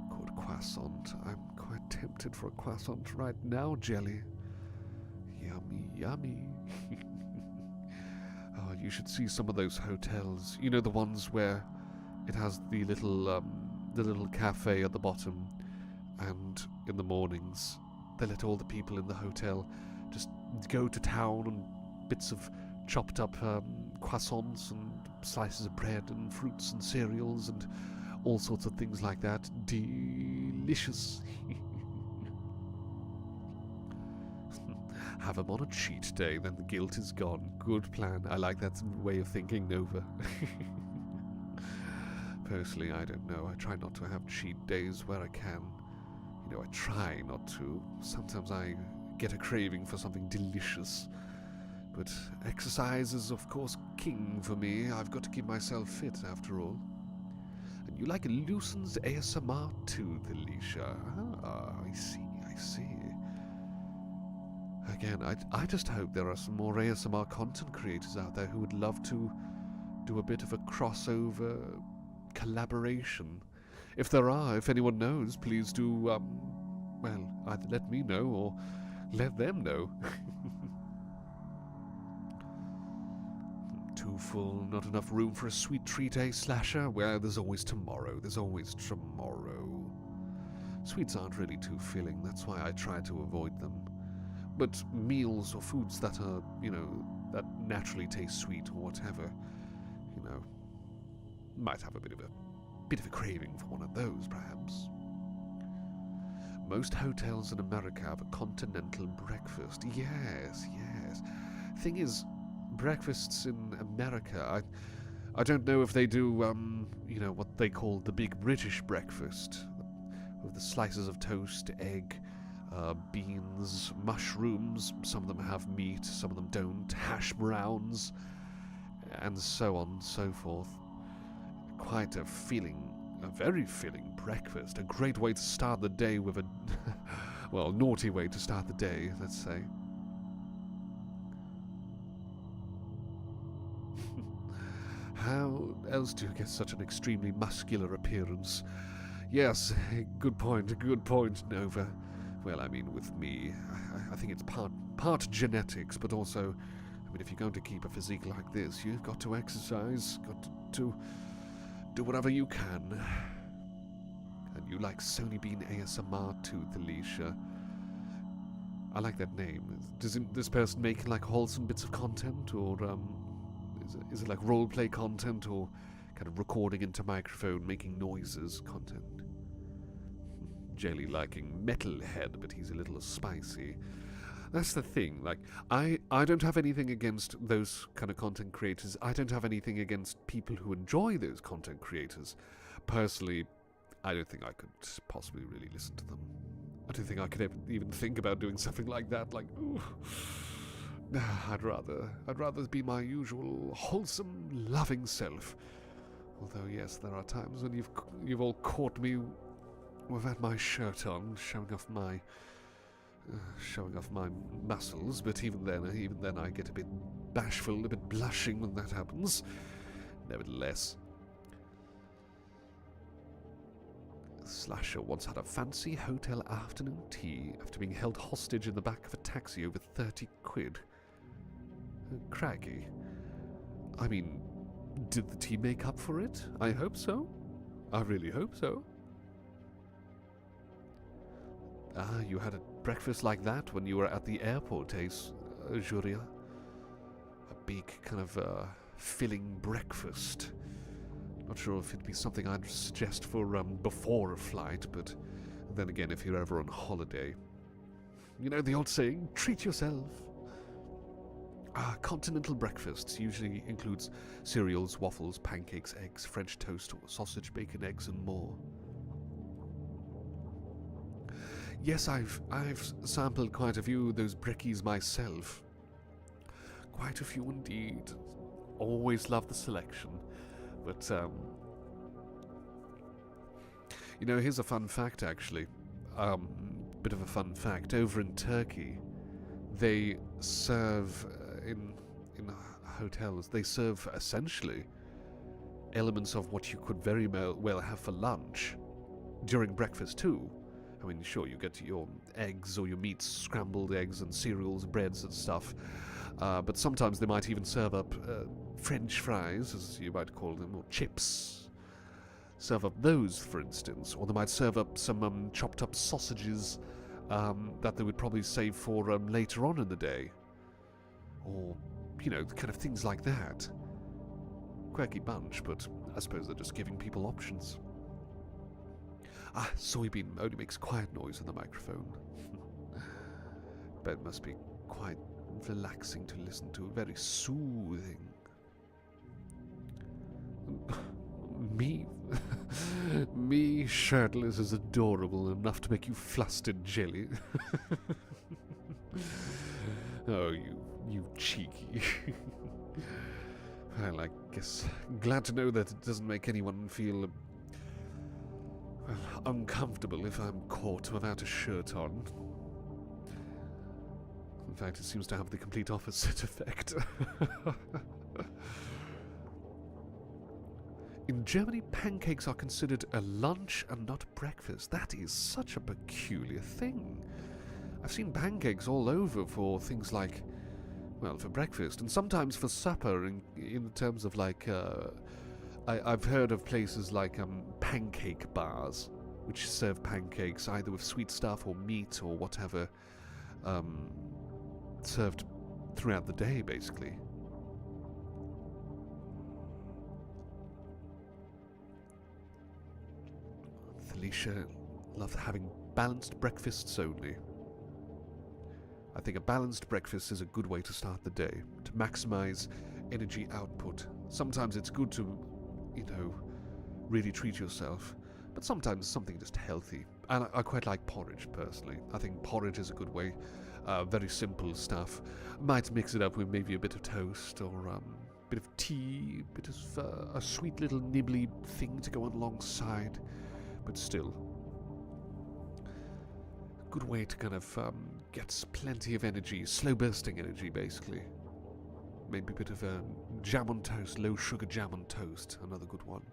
good croissant. I'm quite tempted for a croissant right now, Jelly. Yummy, yummy. Oh, you should see some of those hotels. You know, the ones where it has the little cafe at the bottom, and in the mornings they let all the people in the hotel just go to town on bits of chopped up croissants and slices of bread and fruits and cereals and all sorts of things like that. Delicious. Have them on a cheat day, then the guilt is gone. Good plan. I like that way of thinking, Nova. Personally, I don't know. I try not to have cheat days where I can. You know, I try not to. Sometimes I get a craving for something delicious. But exercise is, of course, king for me. I've got to keep myself fit, after all. And you like Lucen's ASMR too, Alicia. Ah, I see, I see. Again, I just hope there are some more ASMR content creators out there who would love to do a bit of a crossover collaboration. If there are, if anyone knows, please do, well, either let me know or let them know. Too full, not enough room for a sweet treat, eh, Slasher? Well, there's always tomorrow. There's always tomorrow. Sweets aren't really too filling, that's why I try to avoid them. But meals or foods that are, you know, that naturally taste sweet or whatever, you know, might have a bit of a craving for one of those, perhaps. Most hotels in America have a continental breakfast. Yes, yes. Thing is, breakfasts in America, I don't know if they do, you know, what they call the big British breakfast, with the slices of toast, egg, beans, mushrooms. Some of them have meat, some of them don't, hash browns, and so on and so forth. Quite a very filling breakfast. A great way to start the day with a, well, naughty way to start the day, let's say. How else do you get such an extremely muscular appearance? Yes, good point, Nova. Well, I mean, with me, I think it's part genetics, but also, I mean, if you're going to keep a physique like this, you've got to exercise, got to do whatever you can. And you like Sony Bean ASMR too, Alicia. I like that name. Does this person make like wholesome bits of content, or is it like roleplay content, or kind of recording into microphone, making noises content? Jelly liking metalhead, but he's a little spicy. That's the thing, like, I don't have anything against those kind of content creators. I don't have anything against people who enjoy those content creators. Personally, I don't think I could possibly really listen to them. I don't think I could even think about doing something like that, like, ooh. I'd rather be my usual wholesome, loving self. Although, yes, there are times when you've all caught me without my shirt on, showing off my muscles, but even then I get a bit bashful, a bit blushing when that happens. Nevertheless. Slasher once had a fancy hotel afternoon tea after being held hostage in the back of a taxi over 30 quid. Craggy. I mean, did the tea make up for it? I hope so. I really hope so. Ah, you had a breakfast like that when you were at the airport, Juria? A big kind of filling breakfast. Not sure if it'd be something I'd suggest for before a flight, but then again, if you're ever on holiday, You know the old saying, treat yourself. Continental breakfasts usually includes cereals, waffles, pancakes, eggs, French toast, sausage, bacon, eggs, and more. Yes, I've sampled quite a few of those brekkies myself. Quite a few indeed. Always love the selection. But, you know, here's a fun fact, actually. Bit of a fun fact. Over in Turkey, they serve, in hotels, they serve, essentially, elements of what you could very well have for lunch during breakfast, too. I mean, sure, you get your eggs or your meats, scrambled eggs and cereals, breads and stuff. But sometimes they might even serve up French fries, as you might call them, or chips. Serve up those, for instance. Or they might serve up some chopped up sausages that they would probably save for later on in the day. Or, you know, kind of things like that. Quirky bunch, but I suppose they're just giving people options. Soybean only makes quiet noise in the microphone. But it must be quite relaxing to listen to, very soothing. Me shirtless is adorable enough to make you flustered jelly. Oh, you cheeky. Well, I guess glad to know that it doesn't make anyone feel uncomfortable if I'm caught without a shirt on. In fact, it seems to have the complete opposite effect. In Germany, pancakes are considered a lunch and not breakfast. That is such a peculiar thing. I've seen pancakes all over for things like, well, for breakfast, and sometimes for supper in terms of like, I've heard of places like pancake bars, which serve pancakes either with sweet stuff or meat or whatever, served throughout the day, basically. Felicia loved having balanced breakfasts only. I think a balanced breakfast is a good way to start the day, to maximize energy output. Sometimes it's good to, you know, really treat yourself, but sometimes something just healthy. And I quite like porridge, personally. I think porridge is a good way. Very simple stuff. Might mix it up with maybe a bit of toast or a bit of tea, a bit of a sweet little nibbly thing to go alongside. But still, good way to kind of get plenty of energy, slow bursting energy, basically. Maybe a bit of a jam on toast, low sugar jam on toast, another good one.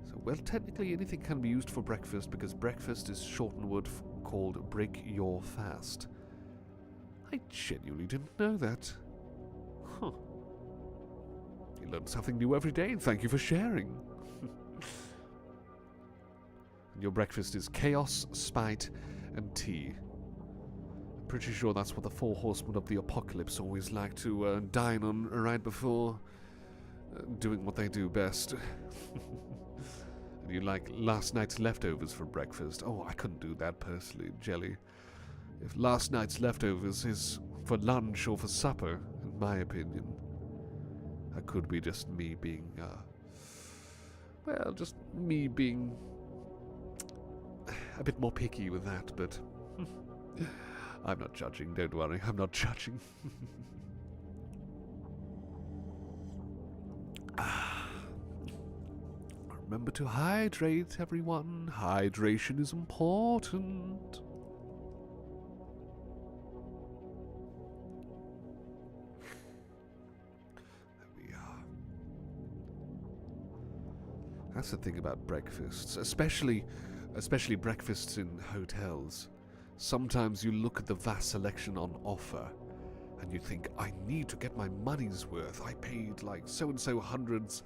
So, well, technically anything can be used for breakfast because breakfast is shortened word called break your fast. I genuinely didn't know that. Huh. You learn something new every day, and thank you for sharing. Your breakfast is chaos, spite, and tea. I'm pretty sure that's what the four horsemen of the apocalypse always like to dine on right before doing what they do best. And you like last night's leftovers for breakfast. Oh, I couldn't do that personally, Jelly. If last night's leftovers is for lunch or for supper, in my opinion, that could be just me being, well, just me being a bit more picky with that, but I'm not judging, don't worry, I'm not judging. Remember to hydrate, everyone. Hydration is important. There we are. That's the thing about breakfasts, especially breakfasts in hotels. Sometimes you look at the vast selection on offer and you think, I need to get my money's worth. I paid like so-and-so hundreds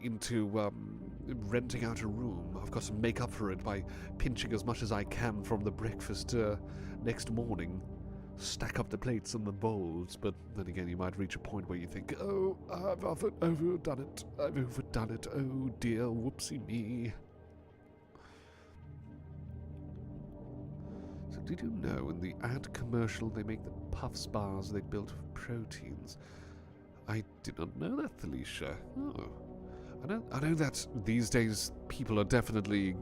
into renting out a room. I've got to make up for it by pinching as much as I can from the breakfast next morning. Stack up the plates and the bowls, but then again you might reach a point where you think, oh, I've overdone it. Oh dear, whoopsie me. Did you know in the ad commercial they make the Puffs bars they built of proteins? I did not know that, Felicia. Oh. I know that these days people are definitely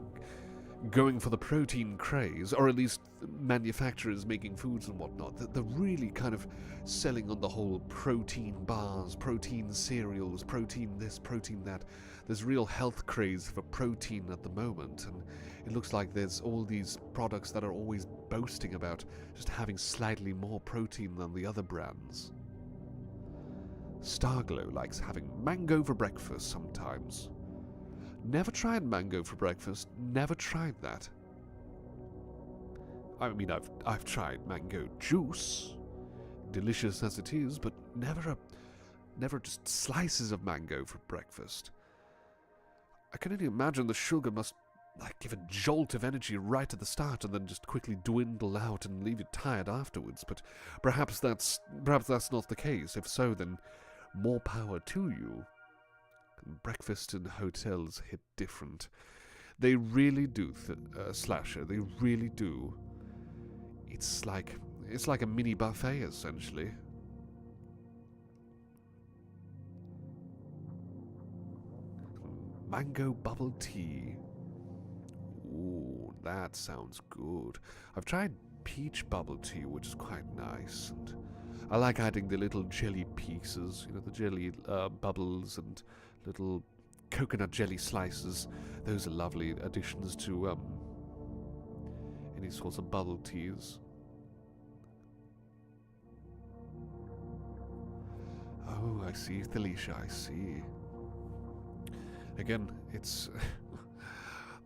going for the protein craze, or at least manufacturers making foods and whatnot. They're really kind of selling on the whole protein bars, protein cereals, protein this, protein that. There's real health craze for protein at the moment, and it looks like there's all these products that are always boasting about just having slightly more protein than the other brands. Starglow likes having mango for breakfast sometimes. Never tried mango for breakfast. Never tried that. I mean, I've tried mango juice, delicious as it is, but never just slices of mango for breakfast. I can only imagine the sugar must give a jolt of energy right at the start and then just quickly dwindle out and leave you tired afterwards. But perhaps that's not the case. If so, then more power to you. Breakfast in hotels hit different. They really do, Slasher. They really do. It's like a mini buffet, essentially. Mango bubble tea. Ooh, that sounds good. I've tried peach bubble tea, which is quite nice, and I like adding the little jelly pieces, the jelly bubbles and little coconut jelly slices. Those are lovely additions to any sorts of bubble teas. Oh, I see, Felicia, I see. Again, it's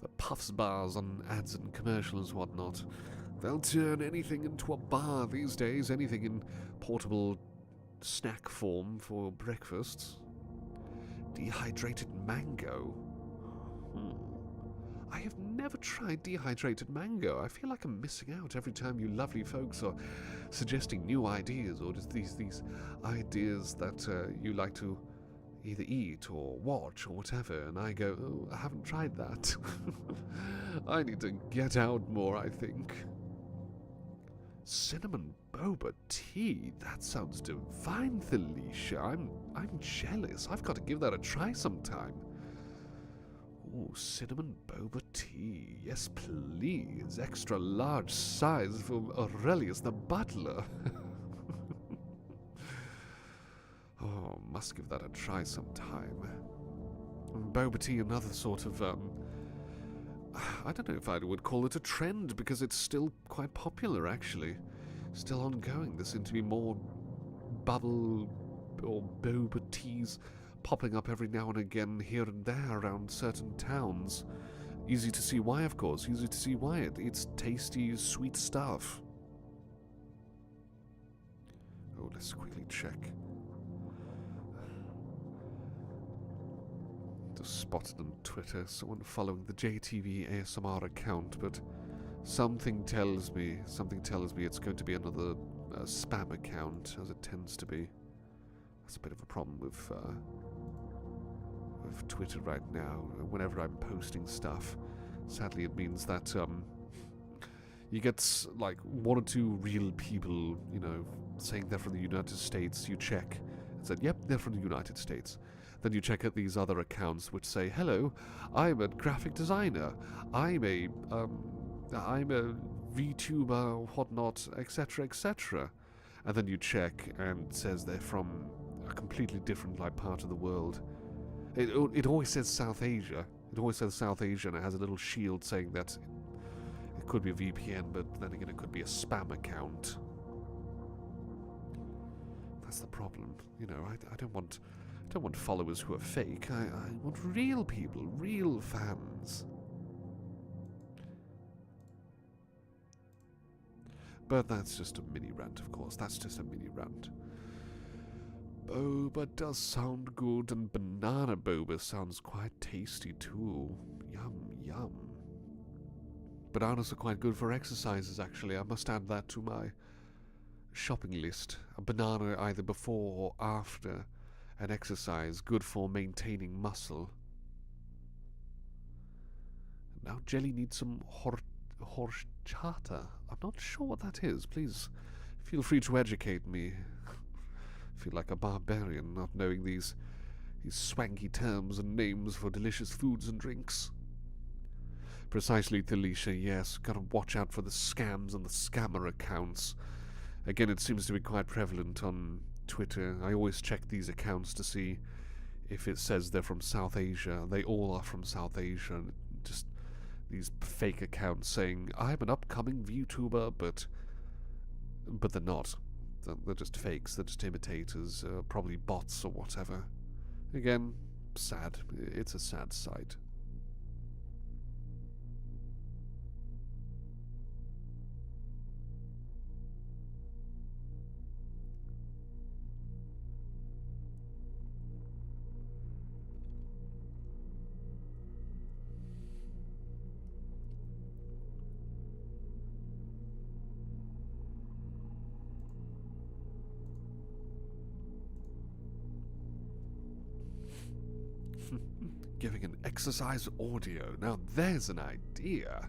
the Puffs bars on ads and commercials and whatnot. They'll turn anything into a bar these days, anything in portable snack form for breakfasts. Dehydrated mango. I have never tried dehydrated mango. I feel like I'm missing out every time you lovely folks are suggesting new ideas, or just these ideas that you like to either eat or watch or whatever, and I go, oh, I haven't tried that. I need to get out more, I think. Cinnamon boba tea? That sounds divine, Felicia. I'm jealous. I've got to give that a try sometime. Ooh, cinnamon boba tea. Yes, please. Extra large size for Aurelius the Butler. Oh, must give that a try sometime. Boba tea, another sort of, I don't know if I would call it a trend, because it's still quite popular, actually. Still ongoing. There seem to be more bubble or boba teas popping up every now and again here and there around certain towns. Easy to see why, of course. Easy to see why. It's tasty, sweet stuff. Oh, let's quickly check. Just spotted on Twitter someone following the JTV ASMR account, but something tells me it's going to be another spam account, as it tends to be. That's a bit of a problem with Twitter right now. Whenever I'm posting stuff, sadly it means that you get like one or two real people, saying they're from the United States. You check and said, yep, they're from the United States. Then you check out these other accounts which say, hello, I'm a graphic designer, I'm a VTuber, whatnot, etc., etc. And then you check and it says they're from a completely different part of the world. It always says South Asia. It always says South Asia, and it has a little shield saying that it could be a VPN, but then again it could be a spam account. That's the problem. I don't want followers who are fake. I want real people, real fans. But that's just a mini rant, of course. That's just a mini rant. Boba does sound good, and banana boba sounds quite tasty too. Yum, yum. Bananas are quite good for exercises, actually. I must add that to my shopping list. A banana either before or after an exercise, good for maintaining muscle. Now Jelly needs some horchata. I'm not sure what that is. Please feel free to educate me. I feel like a barbarian not knowing these swanky terms and names for delicious foods and drinks. Precisely, Talisha, yes. Gotta watch out for the scams and the scammer accounts. Again, it seems to be quite prevalent on Twitter. I always check these accounts to see if it says they're from South Asia. They all are from South Asia. And just these fake accounts saying, I'm an upcoming VTuber, but they're not. They're just fakes. They're just imitators, probably bots or whatever. Again, sad. It's a sad sight. Giving an exercise audio. Now there's an idea.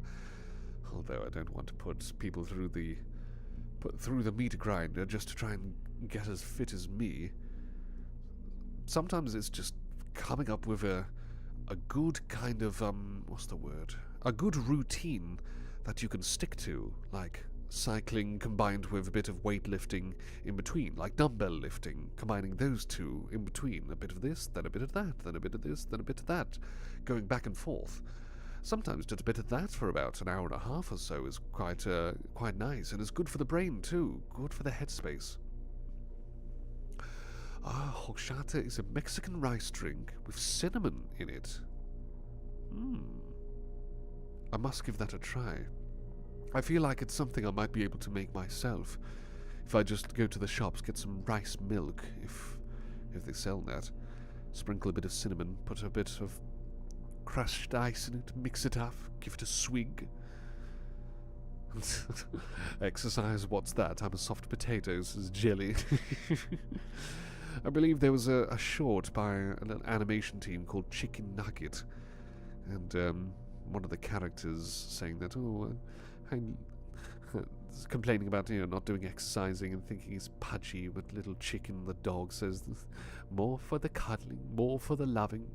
Although I don't want to put people through the meat grinder just to try and get as fit as me. Sometimes it's just coming up with a good kind of what's the word? A good routine that you can stick to, like cycling combined with a bit of weightlifting in between, like dumbbell lifting, combining those two in between, a bit of this, then a bit of that, then a bit of this, then a bit of that, going back and forth. Sometimes just a bit of that for about an hour and a half or so is quite nice, and it's good for the brain too, good for the headspace. Horchata is a Mexican rice drink with cinnamon in it. I must give that a try. I feel like it's something I might be able to make myself if I just go to the shops, get some rice milk, if they sell that, sprinkle a bit of cinnamon, put a bit of crushed ice in it, mix it up, give it a swig. Exercise, what's that? I'm a soft potato, says Jelly. I believe there was a short by an animation team called Chicken Nugget, and one of the characters saying that, complaining about, not doing exercising and thinking he's pudgy, but little Chicken, the dog, says, more for the cuddling, more for the loving.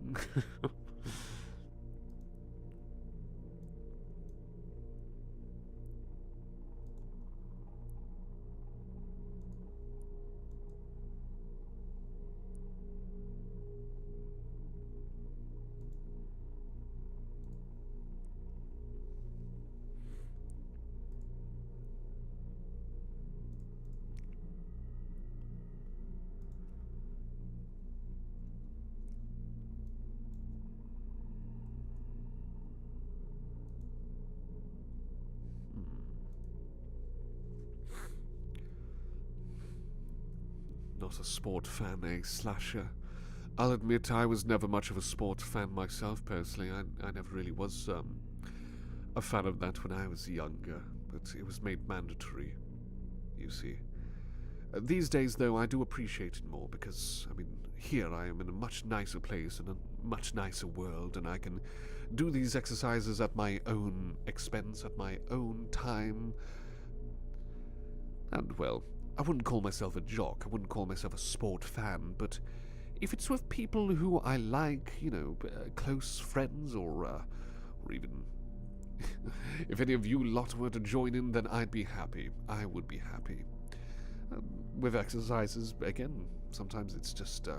Not a sport fan, slasher. I'll admit I was never much of a sport fan myself, personally. I never really was a fan of that when I was younger, but it was made mandatory, you see. These days, though, I do appreciate it more because, here I am in a much nicer place, in a much nicer world, and I can do these exercises at my own expense, at my own time. And, well, I wouldn't call myself a jock, I wouldn't call myself a sport fan, but if it's with people who I like, close friends, or even if any of you lot were to join in, then I'd be happy. I would be happy. With exercises, again, sometimes it's just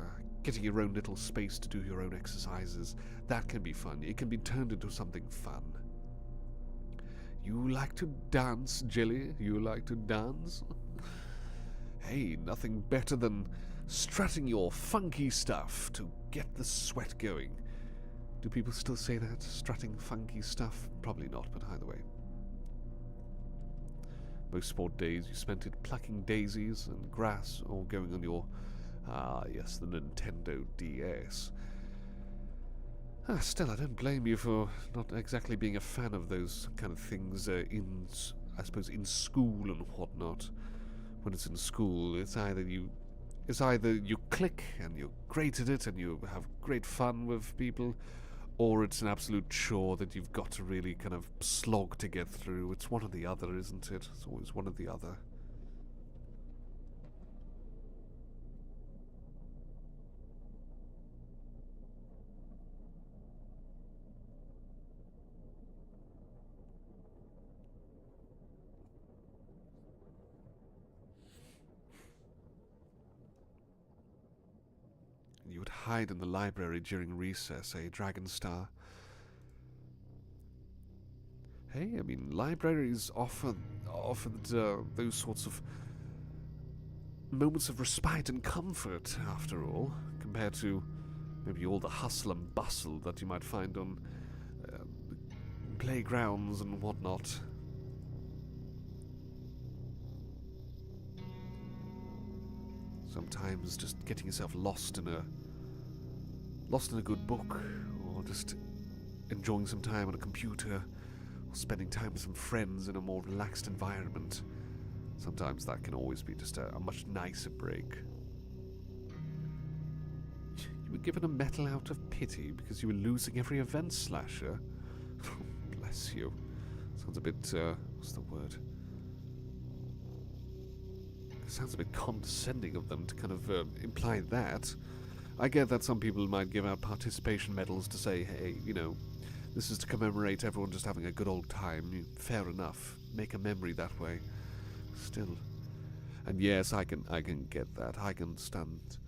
getting your own little space to do your own exercises. That can be fun. It can be turned into something fun. You like to dance, Jelly? You like to dance? Hey, nothing better than strutting your funky stuff to get the sweat going. Do people still say that? Strutting funky stuff? Probably not, but either way. Most sport days you spent it plucking daisies and grass, or going on your, yes, the Nintendo DS. Still, I don't blame you for not exactly being a fan of those kind of things I suppose, in school and whatnot. When it's in school, it's either you click and you're great at it and you have great fun with people, or it's an absolute chore that you've got to really kind of slog to get through. It's one or the other, isn't it? It's always one or the other. You would hide in the library during recess, eh, Dragonstar? Hey, I mean, libraries offered those sorts of moments of respite and comfort, after all, compared to maybe all the hustle and bustle that you might find on playgrounds and whatnot. Sometimes just getting yourself lost in a good book, or just enjoying some time on a computer, or spending time with some friends in a more relaxed environment. Sometimes that can always be just a much nicer break. You were given a medal out of pity because you were losing every event, Slasher. Bless you. Sounds a bit, what's the word? It sounds a bit condescending of them to kind of imply that. I get that some people might give out participation medals to say, hey, you know, this is to commemorate everyone just having a good old time. Fair enough. Make a memory that way. Still. And yes, I can get that. I can understand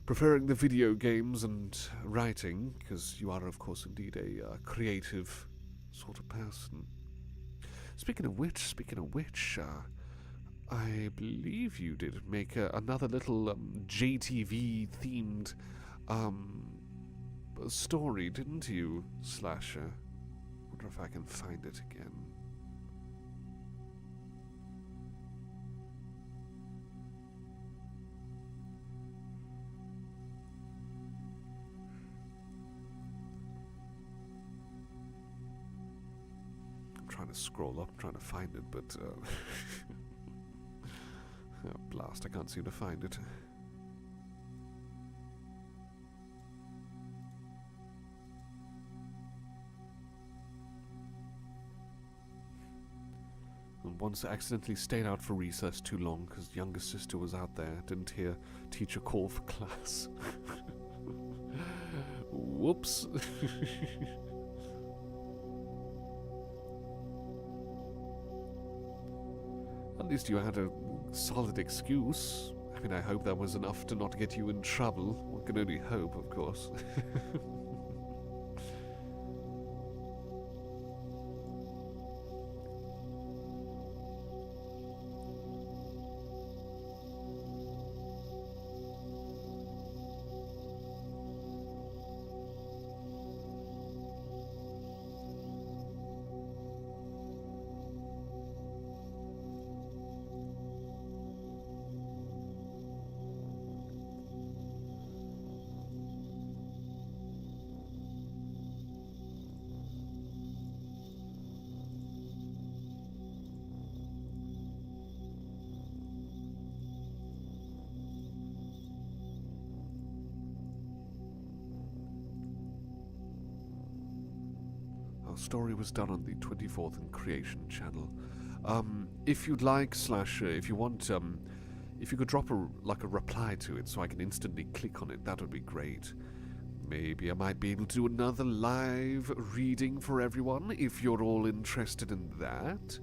preferring the video games and writing, because you are, of course, indeed a creative sort of person. Speaking of which, I believe you did make another little JTV-themed story, didn't you, Slasher? Wonder if I can find it again. I'm trying to scroll up, trying to find it, but oh, blast, I can't seem to find it. And once I accidentally stayed out for recess too long because younger sister was out there, didn't hear teacher call for class. Whoops. At least you had a solid excuse. I mean, I hope that was enough to not get you in trouble. One can only hope, of course. Story was done on the 24th and Creation channel. If you'd like, Slasher, if you want, if you could drop a reply to it so I can instantly click on it, that would be great. Maybe I might be able to do another live reading for everyone, if you're all interested in that.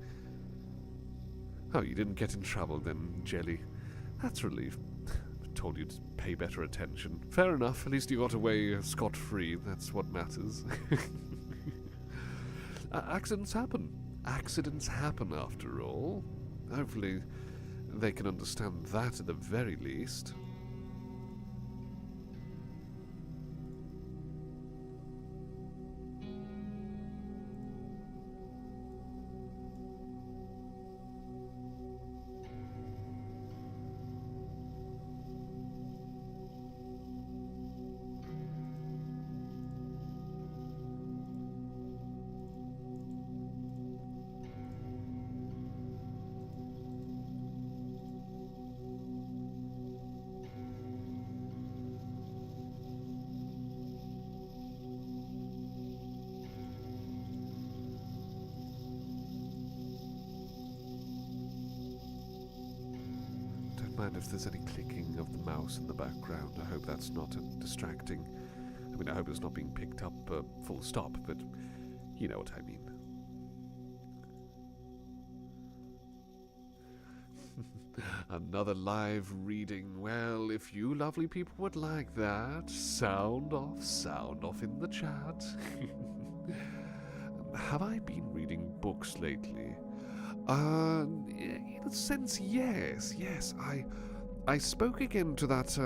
Oh, you didn't get in trouble then, Jelly. That's a relief. I told you to pay better attention. Fair enough, at least you got away scot-free, that's what matters. Accidents happen. Accidents happen, after all. Hopefully they can understand that at the very least. don't mind if there's any clicking of the mouse in the background. I hope that's not distracting. I mean, I hope it's not being picked up full stop, but you know what I mean. Another live reading. Well, if you lovely people would like that, sound off in the chat. Have I been reading books lately? In a sense, yes. I spoke again to that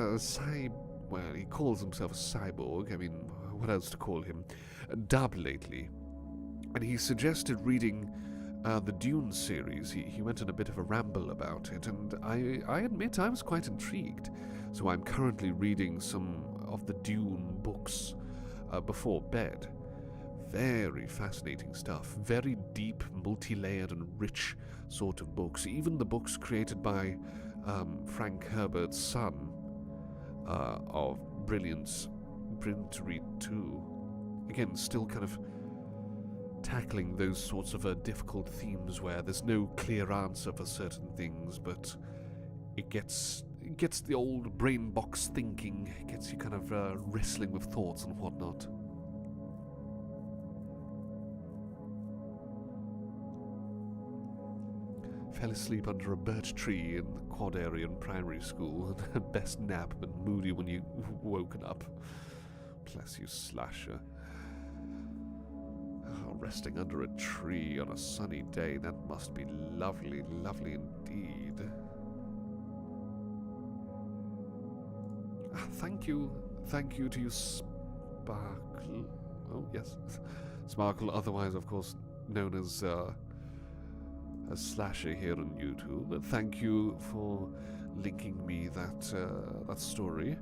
well, he calls himself a cyborg. I mean, what else to call him? Dub lately. And he suggested reading the Dune series. He went on a bit of a ramble about it, and I admit I was quite intrigued. So I'm currently reading some of the Dune books before bed. Very fascinating stuff. Very deep, multi-layered and rich sort of books. Even the books created by Frank Herbert's son of brilliance. Brilliant to read too. Again, still kind of tackling those sorts of difficult themes where there's no clear answer for certain things, but it gets the old brain box thinking. It gets you kind of wrestling with thoughts and whatnot. Fell asleep under a birch tree in the quad area in primary school. Best nap, but moody when you woken up. Bless you, Slasher. Oh, resting under a tree on a sunny day, that must be lovely, lovely indeed. Thank you to you, Sparkle. Oh, yes. Sparkle, otherwise, of course, known as Slasher here on YouTube. Thank you for linking me that story.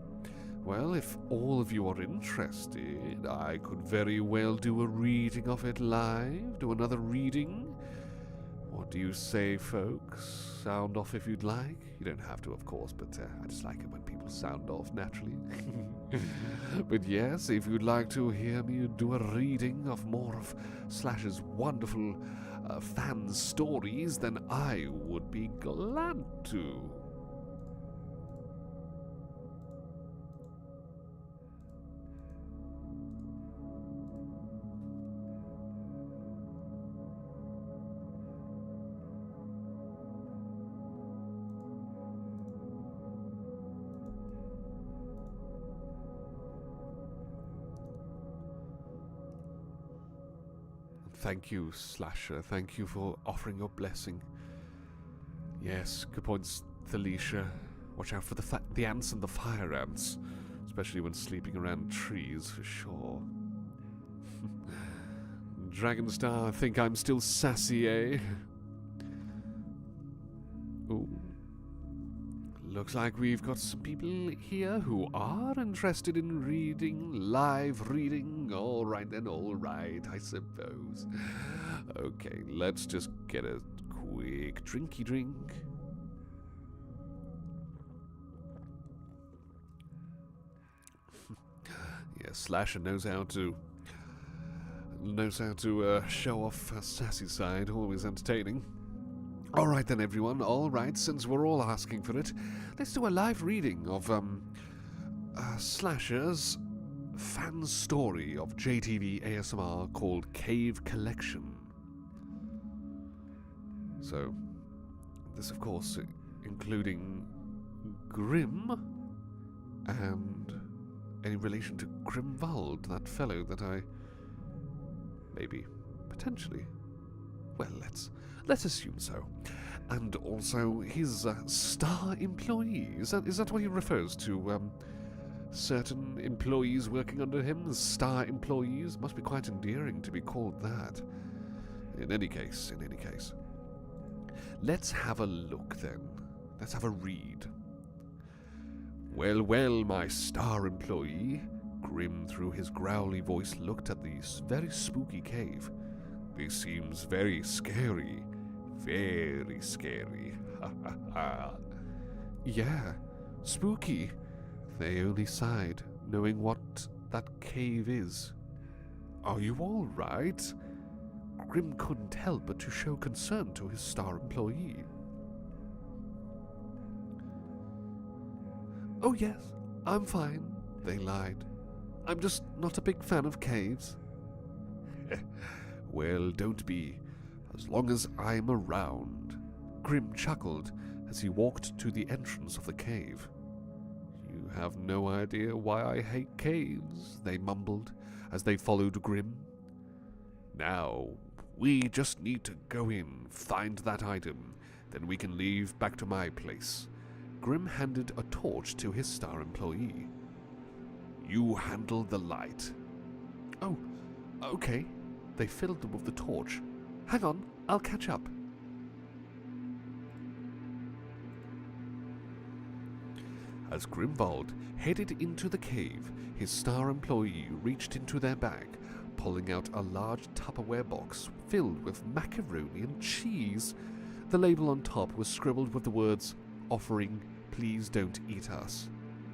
Well, if all of you are interested, I could very well do a reading of it live. Do another reading. What do you say, folks? Sound off if you'd like. You don't have to, of course, but I just like it when people sound off naturally. But yes, if you'd like to hear me do a reading of more of Slash's wonderful fan stories, then I would be glad to. Thank you, Slasher. Thank you for offering your blessing. Yes, good points, Thalicia. Watch out for the ants and the fire ants, especially when sleeping around trees, for sure. Dragonstar, think I'm still sassy, eh? Ooh. Looks like we've got some people here who are interested in reading, live reading. All right then, all right, I suppose. Okay, let's just get a quick drinky drink. Yeah, Slasher knows how to show off a sassy side, always entertaining. Alright then, everyone, alright, since we're all asking for it, let's do a live reading of Slasher's fan story of JTV ASMR called Cave Collection. So, this of course including Grim and any relation to Grimwald, that fellow that I maybe, potentially, well, let's assume so. And also his star employee. Is that what he refers to? Certain employees working under him, star employees? Must be quite endearing to be called that. In any case. Let's have a look then. Let's have a read. Well, my star employee. Grim, through his growly voice, looked at the very spooky cave. This seems very scary. Very scary. Ha ha ha. Yeah, spooky. They only sighed, knowing what that cave is. Are you all right? Grim couldn't help but to show concern to his star employee. "Oh yes, I'm fine," they lied. "I'm just not a big fan of caves." "Well, don't be, as long as I'm around." Grim chuckled as he walked to the entrance of the cave. "You have no idea why I hate caves," they mumbled as they followed Grim. "Now, we just need to go in, find that item, then we can leave back to my place." Grim handed a torch to his star employee. "You handle the light." "Oh, okay." They filled them with the torch. "Hang on, I'll catch up." As Grimwald headed into the cave, his star employee reached into their bag, pulling out a large Tupperware box filled with macaroni and cheese. The label on top was scribbled with the words, offering, "Please don't eat us."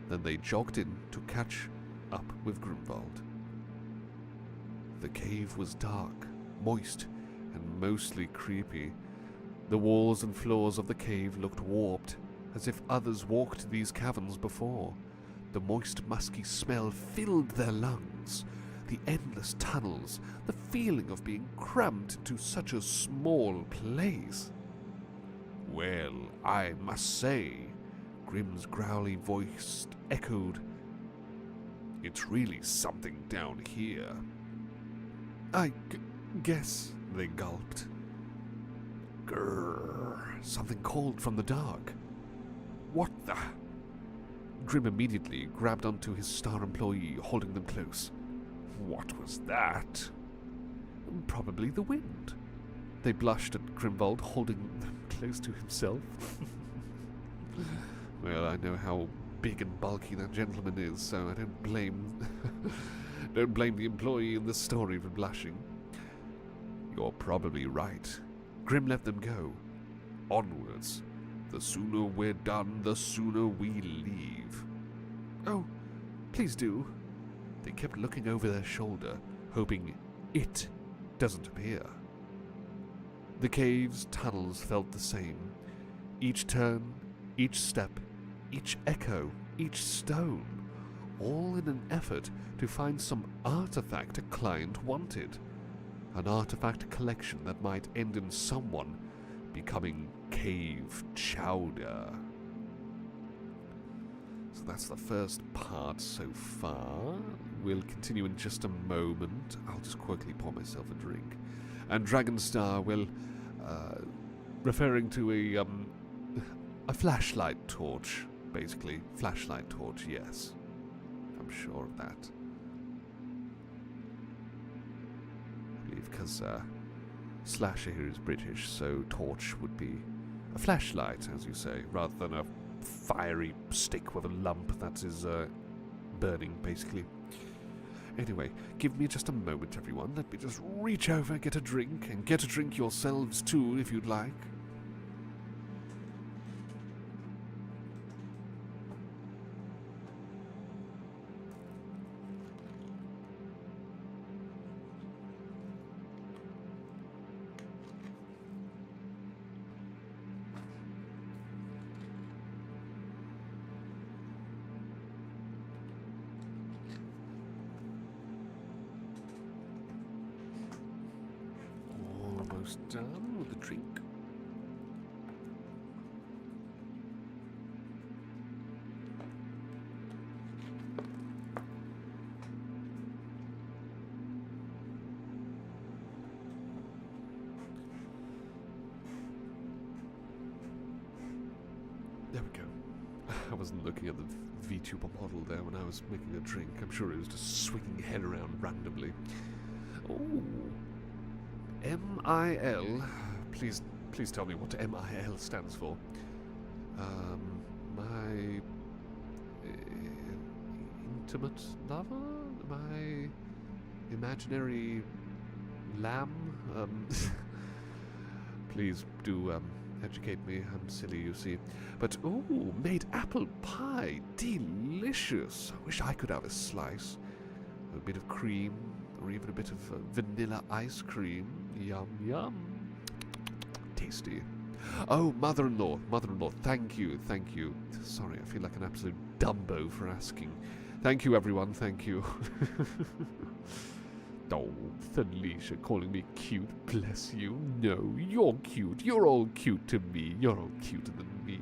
Then they jogged in to catch up with Grimwald. The cave was dark, moist, and mostly creepy. The walls and floors of the cave looked warped, as if others walked these caverns before. The moist, musky smell filled their lungs. The endless tunnels, the feeling of being crammed into such a small place. "Well, I must say," Grim's growly voice echoed, "it's really something down here." "I guess," they gulped. Grrr, something called from the dark. "What the?" Grim immediately grabbed onto his star employee, holding them close. "What was that?" "Probably the wind." They blushed at Grimwald, holding them close to himself. Well, I know how big and bulky that gentleman is, so I don't blame the employee in this story for blushing. "You're probably right." Grim let them go. "Onwards. The sooner we're done, the sooner we leave." "Oh, please do." They kept looking over their shoulder, hoping it doesn't appear. The cave's tunnels felt the same. Each turn, each step, each echo, each stone, all in an effort to find some artifact a client wanted. An artifact collection that might end in someone becoming cave chowder. So that's the first part so far. We'll continue in just a moment. I'll just quickly pour myself a drink. And Dragonstar will, referring to a flashlight torch, basically. Flashlight torch, yes. I'm sure of that. I believe because Slasher here is British, so torch would be a flashlight, as you say, rather than a fiery stick with a lump that is burning, basically. Anyway, give me just a moment, everyone. Let me just reach over, get a drink, and get a drink yourselves too, if you'd like. Almost done with the drink. There we go. I wasn't looking at the VTuber model there when I was making a drink. I'm sure it was just swinging your head around randomly. Oh. MIL. Please tell me what MIL stands for. My intimate lover? My imaginary lamb? Please do educate me. I'm silly, you see. But, ooh, made apple pie. Delicious. I wish I could have a slice. A bit of cream, or even a bit of vanilla ice cream. Yum, yum. Tasty. Oh, mother-in-law, thank you. Sorry, I feel like an absolute Dumbo for asking. Thank you, everyone, thank you. Oh, Felicia calling me cute, bless you. No, you're cute. You're all cute to me. You're all cuter than me.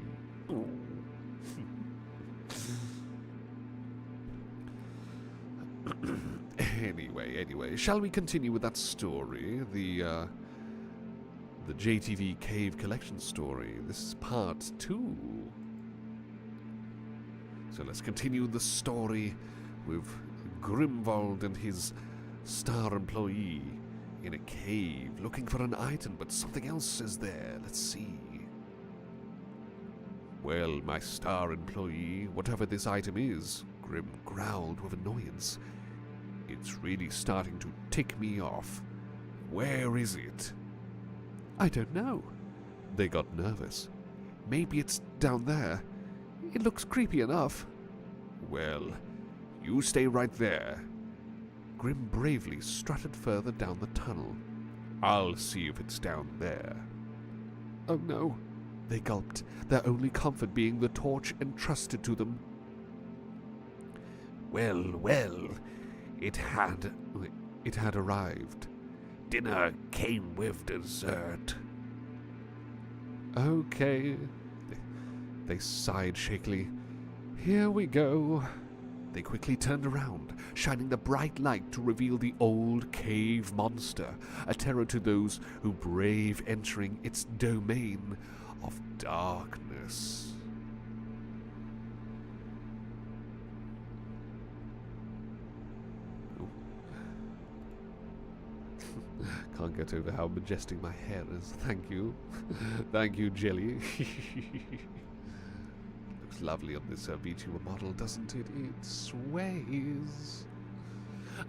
Anyway, shall we continue with that story? The JTV Cave Collection story. This is part 2. So let's continue the story with Grimwald and his star employee in a cave looking for an item, but something else is there. Let's see. Well, my star employee, whatever this item is, Grim growled with annoyance. It's really starting to tick me off. Where is it? I don't know. They got nervous. Maybe it's down there. It looks creepy enough. Well, you stay right there. Grim bravely strutted further down the tunnel. I'll see if it's down there. Oh no, they gulped, their only comfort being the torch entrusted to them. Well, it had arrived. Dinner came with dessert. Okay, they sighed shakily. Here we go. They quickly turned around, shining the bright light to reveal the old cave monster, a terror to those who brave entering its domain of darkness. Can't get over how majestic my hair is. Thank you. Thank you, Jelly. Looks lovely on this VTuber model, doesn't it? It sways.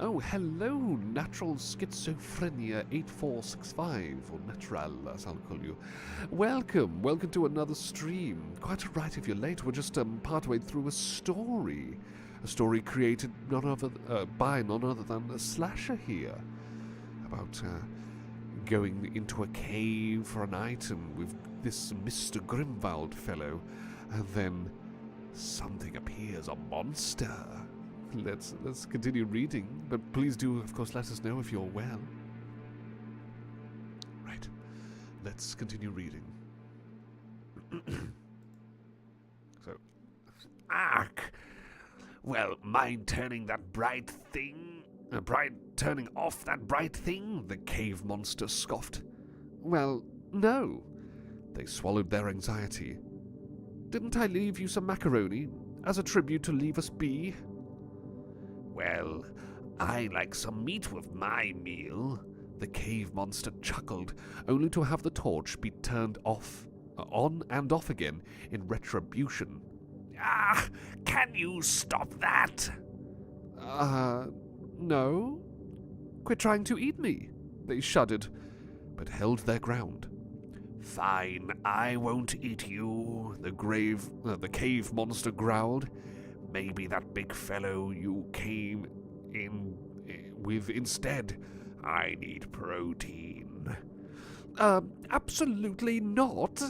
Oh, hello, Natural Schizophrenia 8465, or Natural, as I'll call you. Welcome to another stream. Quite right if you're late. We're just partway through a story created by none other than a Slasher here, about going into a cave for an item with this Mr. Grimwald fellow, and then something appears, a monster. Let's continue reading, but please do, of course, let us know if you're well. Right, let's continue reading. So, ark. Well, mind turning that bright thing? Turning off that bright thing? The cave monster scoffed. Well, no. They swallowed their anxiety. Didn't I leave you some macaroni as a tribute to leave us be? Well, I like some meat with my meal. The cave monster chuckled, only to have the torch be turned on and off again in retribution. Ah, can you stop that? No. Quit trying to eat me. They shuddered, but held their ground. Fine, I won't eat you, the cave monster growled. Maybe that big fellow you came in with instead. I need protein. Absolutely not.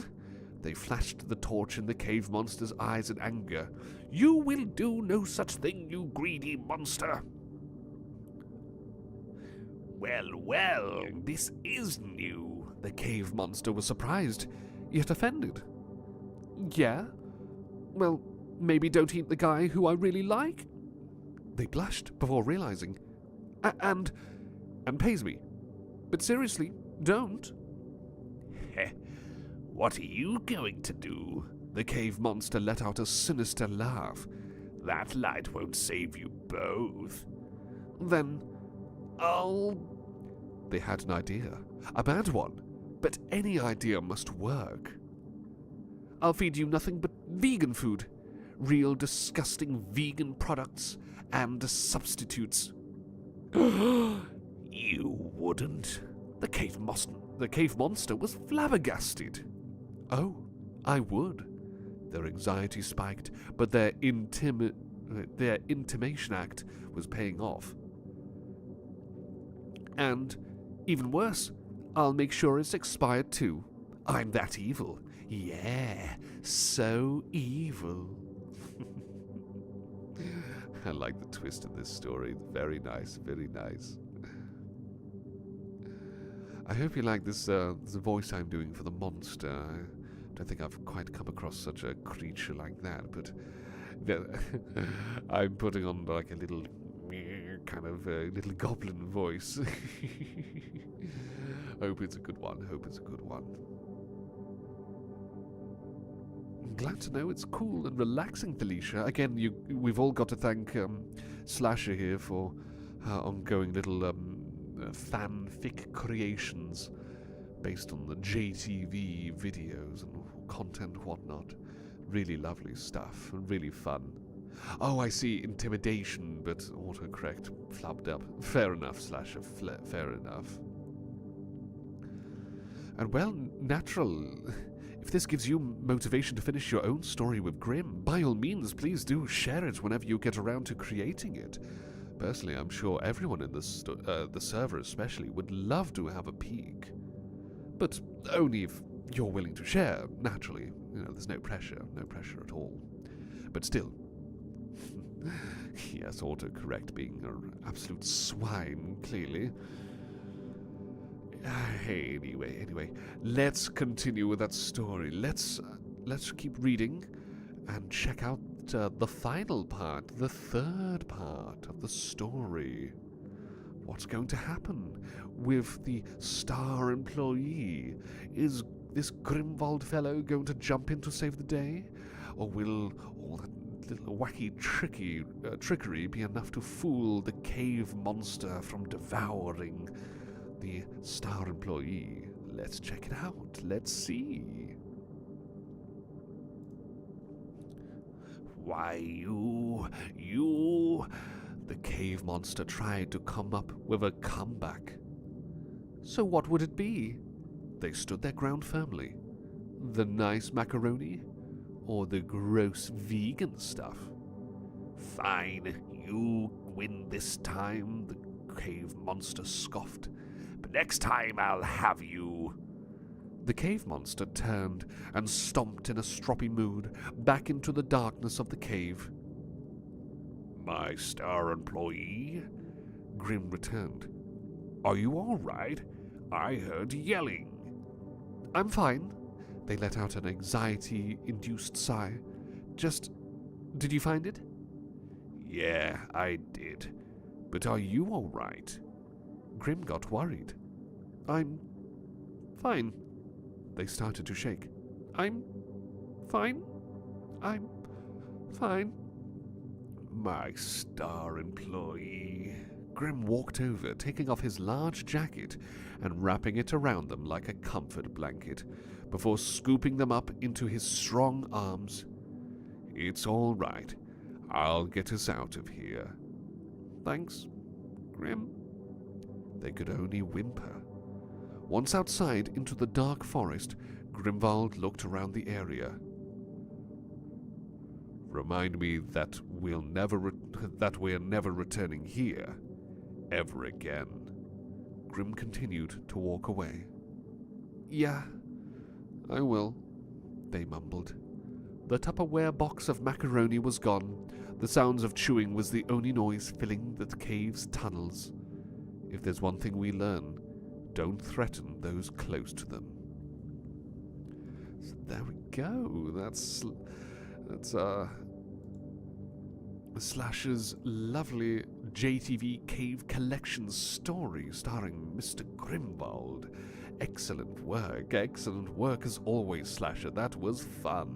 They flashed the torch in the cave monster's eyes in anger. You will do no such thing, you greedy monster. Well, this is new. The cave monster was surprised, yet offended. Yeah? Well, maybe don't eat the guy who I really like? They blushed before realizing. And pays me. But seriously, don't. What are you going to do? The cave monster let out a sinister laugh. That light won't save you both. Then They had an idea. A bad one. But any idea must work. I'll feed you nothing but vegan food. Real disgusting vegan products and substitutes. You wouldn't. The cave monster was flabbergasted. Oh, I would. Their anxiety spiked, but their intimation act was paying off. And, even worse, I'll make sure it's expired too. I'm that evil. Yeah, so evil. I like the twist in this story. Very nice, very nice. I hope you like this the voice I'm doing for the monster. I don't think I've quite come across such a creature like that, but I'm putting on like a little kind of little goblin voice. Hope it's a good one. Hope it's a good one. I'm glad to know it's cool and relaxing, Felicia. Again, we've all got to thank Slasher here for her ongoing little fanfic creations based on the JTV videos and content and whatnot. Really lovely stuff and really fun. Oh, I see, intimidation, but autocorrect flubbed up. Fair enough, Slasher, fair enough. And well, natural. If this gives you motivation to finish your own story with Grim, by all means, please do share it whenever you get around to creating it. Personally, I'm sure everyone in the server especially would love to have a peek. But only if you're willing to share, naturally. You know, there's no pressure at all. But still. Yes, autocorrect being an absolute swine, clearly. Anyway, let's continue with that story. Let's keep reading and check out the final part, the third part of the story. What's going to happen with the star employee? Is this Grimwald fellow going to jump in to save the day? Or will all that little wacky trickery be enough to fool the cave monster from devouring the star employee? Let's check it out. Let's see. Why, you... The cave monster tried to come up with a comeback. So what would it be? They stood their ground firmly. The nice macaroni? Or the gross vegan stuff? Fine, you win this time, the cave monster scoffed. But next time I'll have you. The cave monster turned and stomped in a stroppy mood back into the darkness of the cave. My star employee? Grim returned. Are you all right? I heard yelling. I'm fine. They let out an anxiety-induced sigh. Did you find it? Yeah, I did. But are you all right? Grim got worried. I'm fine. They started to shake. I'm fine. I'm fine. My star employee. Grim walked over, taking off his large jacket and wrapping it around them like a comfort blanket, before scooping them up into his strong arms. It's all right. I'll get us out of here. Thanks, Grim. They could only whimper. Once outside into the dark forest, Grimwald looked around the area. Remind me that we're never returning here, ever again. Grim continued to walk away. Yeah, I will, they mumbled. The Tupperware box of macaroni was gone. The sounds of chewing was the only noise filling the cave's tunnels. If there's one thing we learn, don't threaten those close to them. So there we go. That's Slasher's lovely JTV Cave Collection story starring Mr. Grimwald. Excellent work as always, Slasher. That was fun.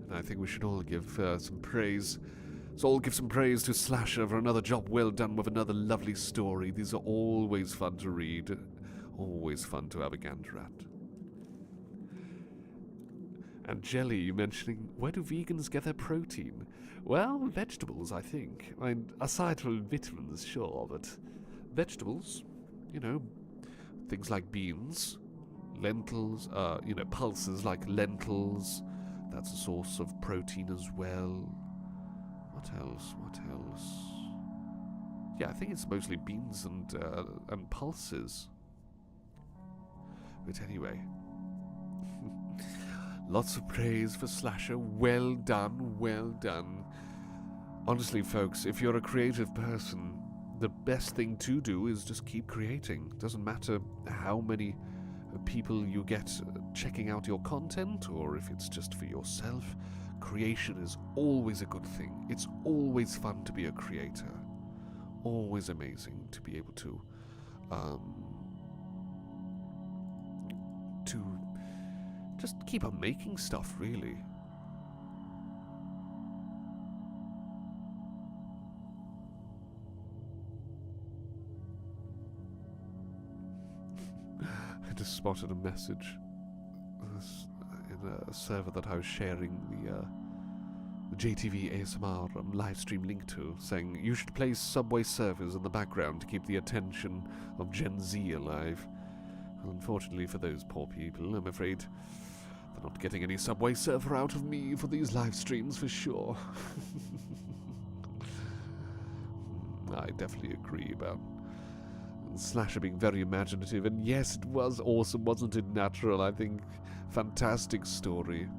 And I think we should all give some praise. Let's all give some praise to Slasher for another job well done with another lovely story. These are always fun to read. Always fun to have a gander at. And Jelly, you mentioning, where do vegans get their protein? Well, vegetables, I think. I mean, aside from vitamins, sure, but vegetables, you know, things like beans, lentils, pulses like lentils. That's a source of protein as well. What else? Yeah, I think it's mostly beans and pulses. But anyway, lots of praise for Slasher. Well done, well done. Honestly, folks, if you're a creative person, the best thing to do is just keep creating. Doesn't matter how many people you get checking out your content, or if it's just for yourself. Creation is always a good thing. It's always fun to be a creator. Always amazing to be able to just keep on making stuff, really. I just spotted a message in a server that I was sharing the JTV ASMR livestream link to, saying you should play Subway Surfers in the background to keep the attention of Gen Z alive. Well, unfortunately for those poor people, I'm afraid they're not getting any Subway Surfer out of me for these live streams for sure. I definitely agree about Slasher being very imaginative, and yes, it was awesome, wasn't it? Natural, I think. Fantastic story.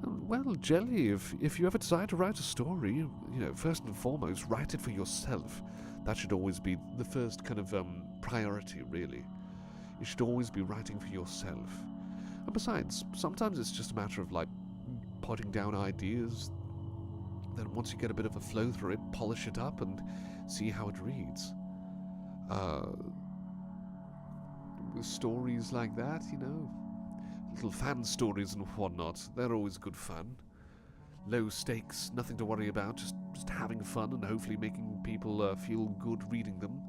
Well, Jelly, if you ever decide to write a story, you know, first and foremost, write it for yourself. That should always be the first kind of priority, really. You should always be writing for yourself. And besides, sometimes it's just a matter of, like, potting down ideas. Then once you get a bit of a flow through it, polish it up and see how it reads. Stories like that, you know, little fan stories and whatnot, they're always good fun. Low stakes, nothing to worry about, just having fun and hopefully making people feel good reading them.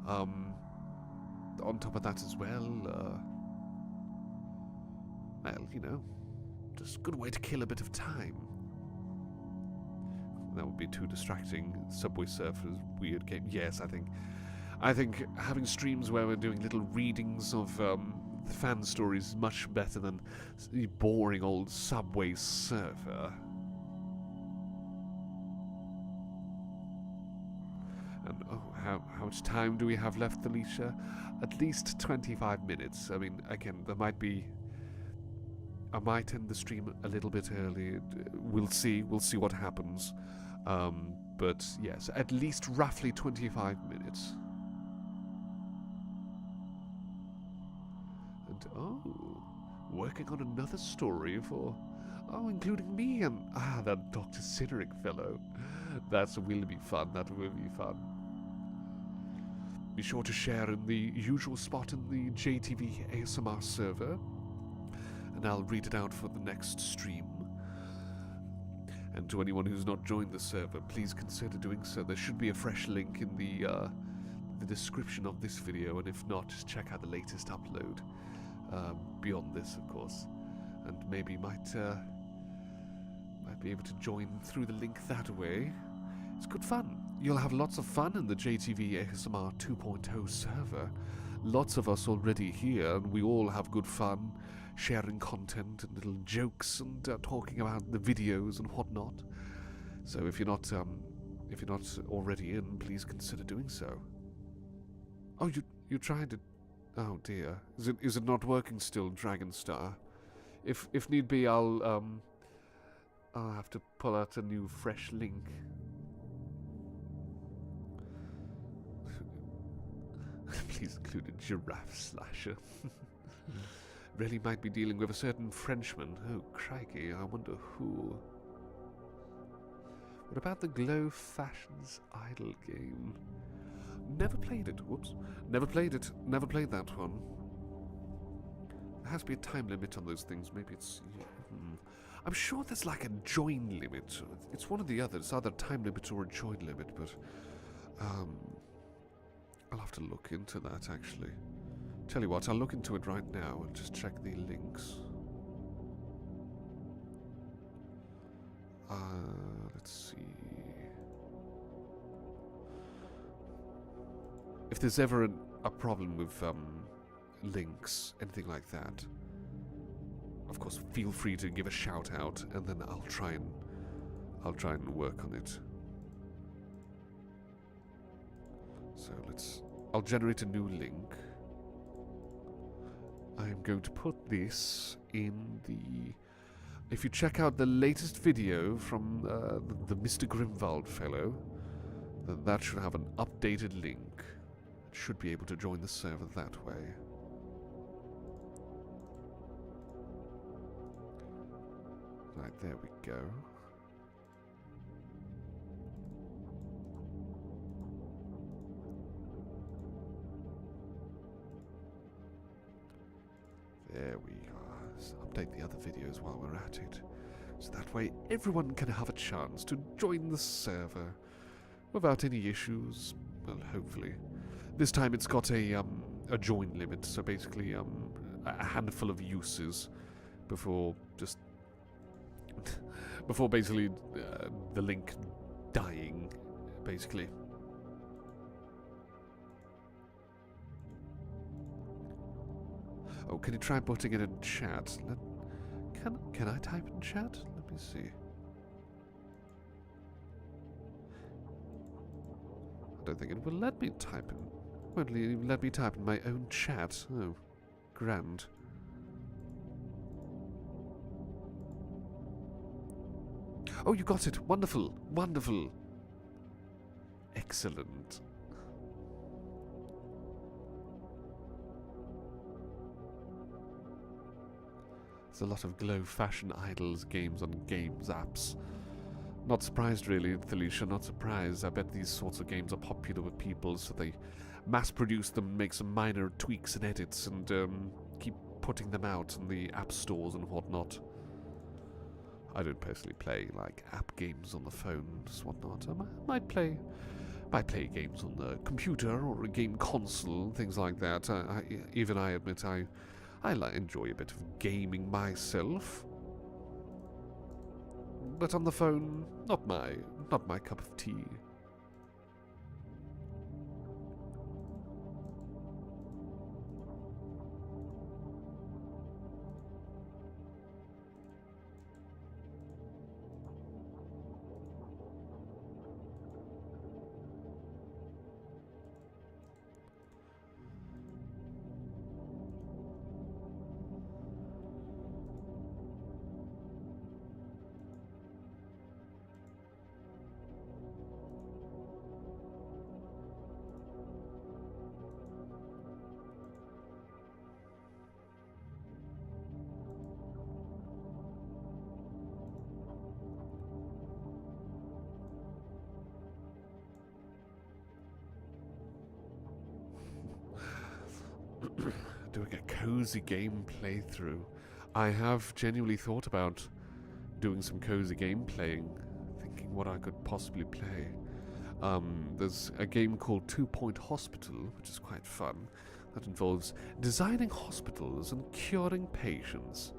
On top of that as well, you know, just a good way to kill a bit of time. That would be too distracting. Subway Surfers, weird game. Yes, I think having streams where we're doing little readings of fan stories is much better than the boring old Subway Surfer. And how much time do we have left, Alicia? At least 25 minutes. I mean, again, I might end the stream a little bit early. We'll see what happens. But yes, at least roughly 25 minutes. And working on another story for, including me and, that Dr. Cedric fellow. That will be fun, Be sure to share in the usual spot in the JTV ASMR server, and I'll read it out for the next stream. And to anyone who's not joined the server, please consider doing so. There should be a fresh link in the description of this video, and if not, just check out the latest upload. Beyond this, of course, and maybe might be able to join through the link that way. It's good fun. You'll have lots of fun in the JTV ASMR 2.0 server. Lots of us already here, and we all have good fun sharing content and little jokes and talking about the videos and whatnot. So if you're not already in, please consider doing so. Oh, you're trying to. Oh dear, is it not working still, Dragonstar? If need be, I'll have to pull out a new fresh link. Please include a giraffe slasher. Really might be dealing with a certain Frenchman. Oh crikey, I wonder who. What about the Glow Fashions Idol game? Never played it. Whoops. Never played it. Never played that one. There has to be a time limit on those things. Maybe it's... I'm sure there's like a join limit. It's one or the other. It's either a time limit or a join limit, but... I'll have to look into that, actually. Tell you what, I'll look into it right now and just check the links. Let's see... If there's ever a problem with links, anything like that, of course, feel free to give a shout out, and then I'll try and work on it. I'll generate a new link. I'm going to put this in the... If you check out the latest video from the Mr. Grimwald fellow, then that should have an updated link. Should be able to join the server that way. Right, there we go. There we are. Let's update the other videos while we're at it. So that way everyone can have a chance to join the server without any issues. Well, hopefully. This time it's got a join limit, so basically a handful of uses before just... before basically the link dying, basically. Oh, can you try putting it in chat? Can I type in chat? Let me see. I don't think it will let me type in. Won't let me type in my own chat. Oh, grand. Oh, you got it. Wonderful. Wonderful. Excellent. There's a lot of Glow Fashion Idols games on games apps. Not surprised, really, Felicia, not surprised. I bet these sorts of games are popular with people, so they mass-produce them, make some minor tweaks and edits, and keep putting them out in the app stores and whatnot. I don't personally play, like, app games on the phones, whatnot. I might play games on the computer or a game console, things like that. Even I admit I enjoy a bit of gaming myself. But on the phone, not my cup of tea. Doing a cozy game playthrough. I have genuinely thought about doing some cozy game playing, thinking what I could possibly play. There's a game called 2 Point Hospital, which is quite fun. That involves designing hospitals and curing patients.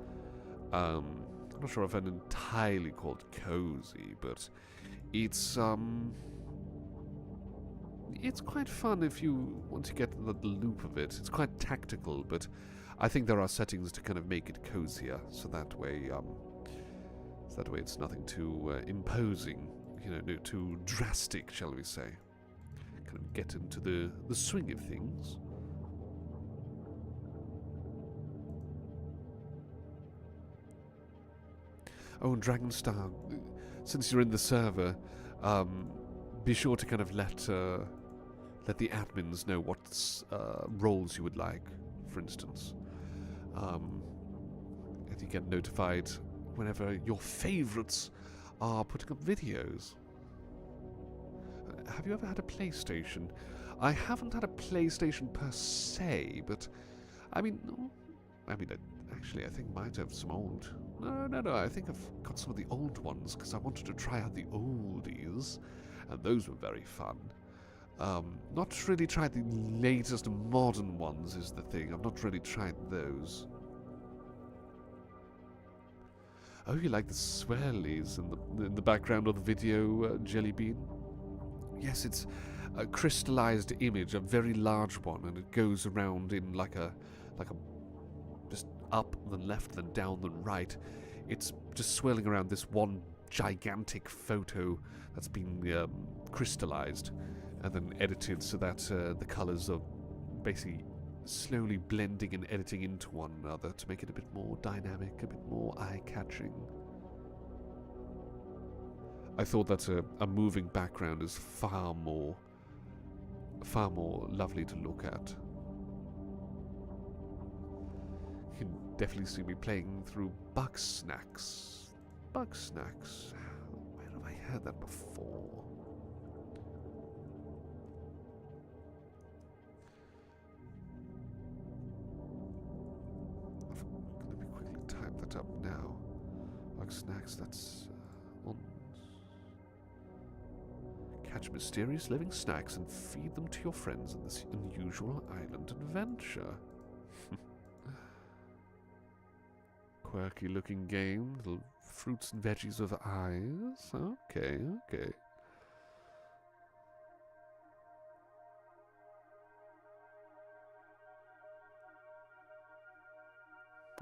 I'm not sure if I'd entirely called cozy, but it's quite fun if you want to get the loop of it. It's quite tactical, but I think there are settings to kind of make it cozier, so that way it's nothing too imposing, you know, too drastic, shall we say. Kind of get into the swing of things. Oh, and Dragonstar, since you're in the server, be sure to kind of let the admins know what roles you would like, for instance. And you get notified whenever your favorites are putting up videos. Have you ever had a PlayStation? I haven't had a PlayStation per se, but actually, I think I might have some old. No, I think I've got some of the old ones because I wanted to try out the oldies, and those were very fun. Not really tried the latest modern ones is the thing. I've not really tried those. Oh, you like the swirlies in the background of the video, Jellybean? Yes, it's a crystallized image, a very large one, and it goes around in like a just up, then left, then down, then right. It's just swirling around this one gigantic photo that's been crystallized. and then edited so that the colors are basically slowly blending and editing into one another to make it a bit more dynamic, a bit more eye-catching. I thought that a moving background is far more lovely to look at. You can definitely see me playing through Bugsnax. Bugsnax. Where have I heard that before? Let me quickly type that up now. Bugsnax, that's on. Catch mysterious living snacks and feed them to your friends in this unusual island adventure. Quirky looking game, little fruits and veggies with eyes. Okay, okay.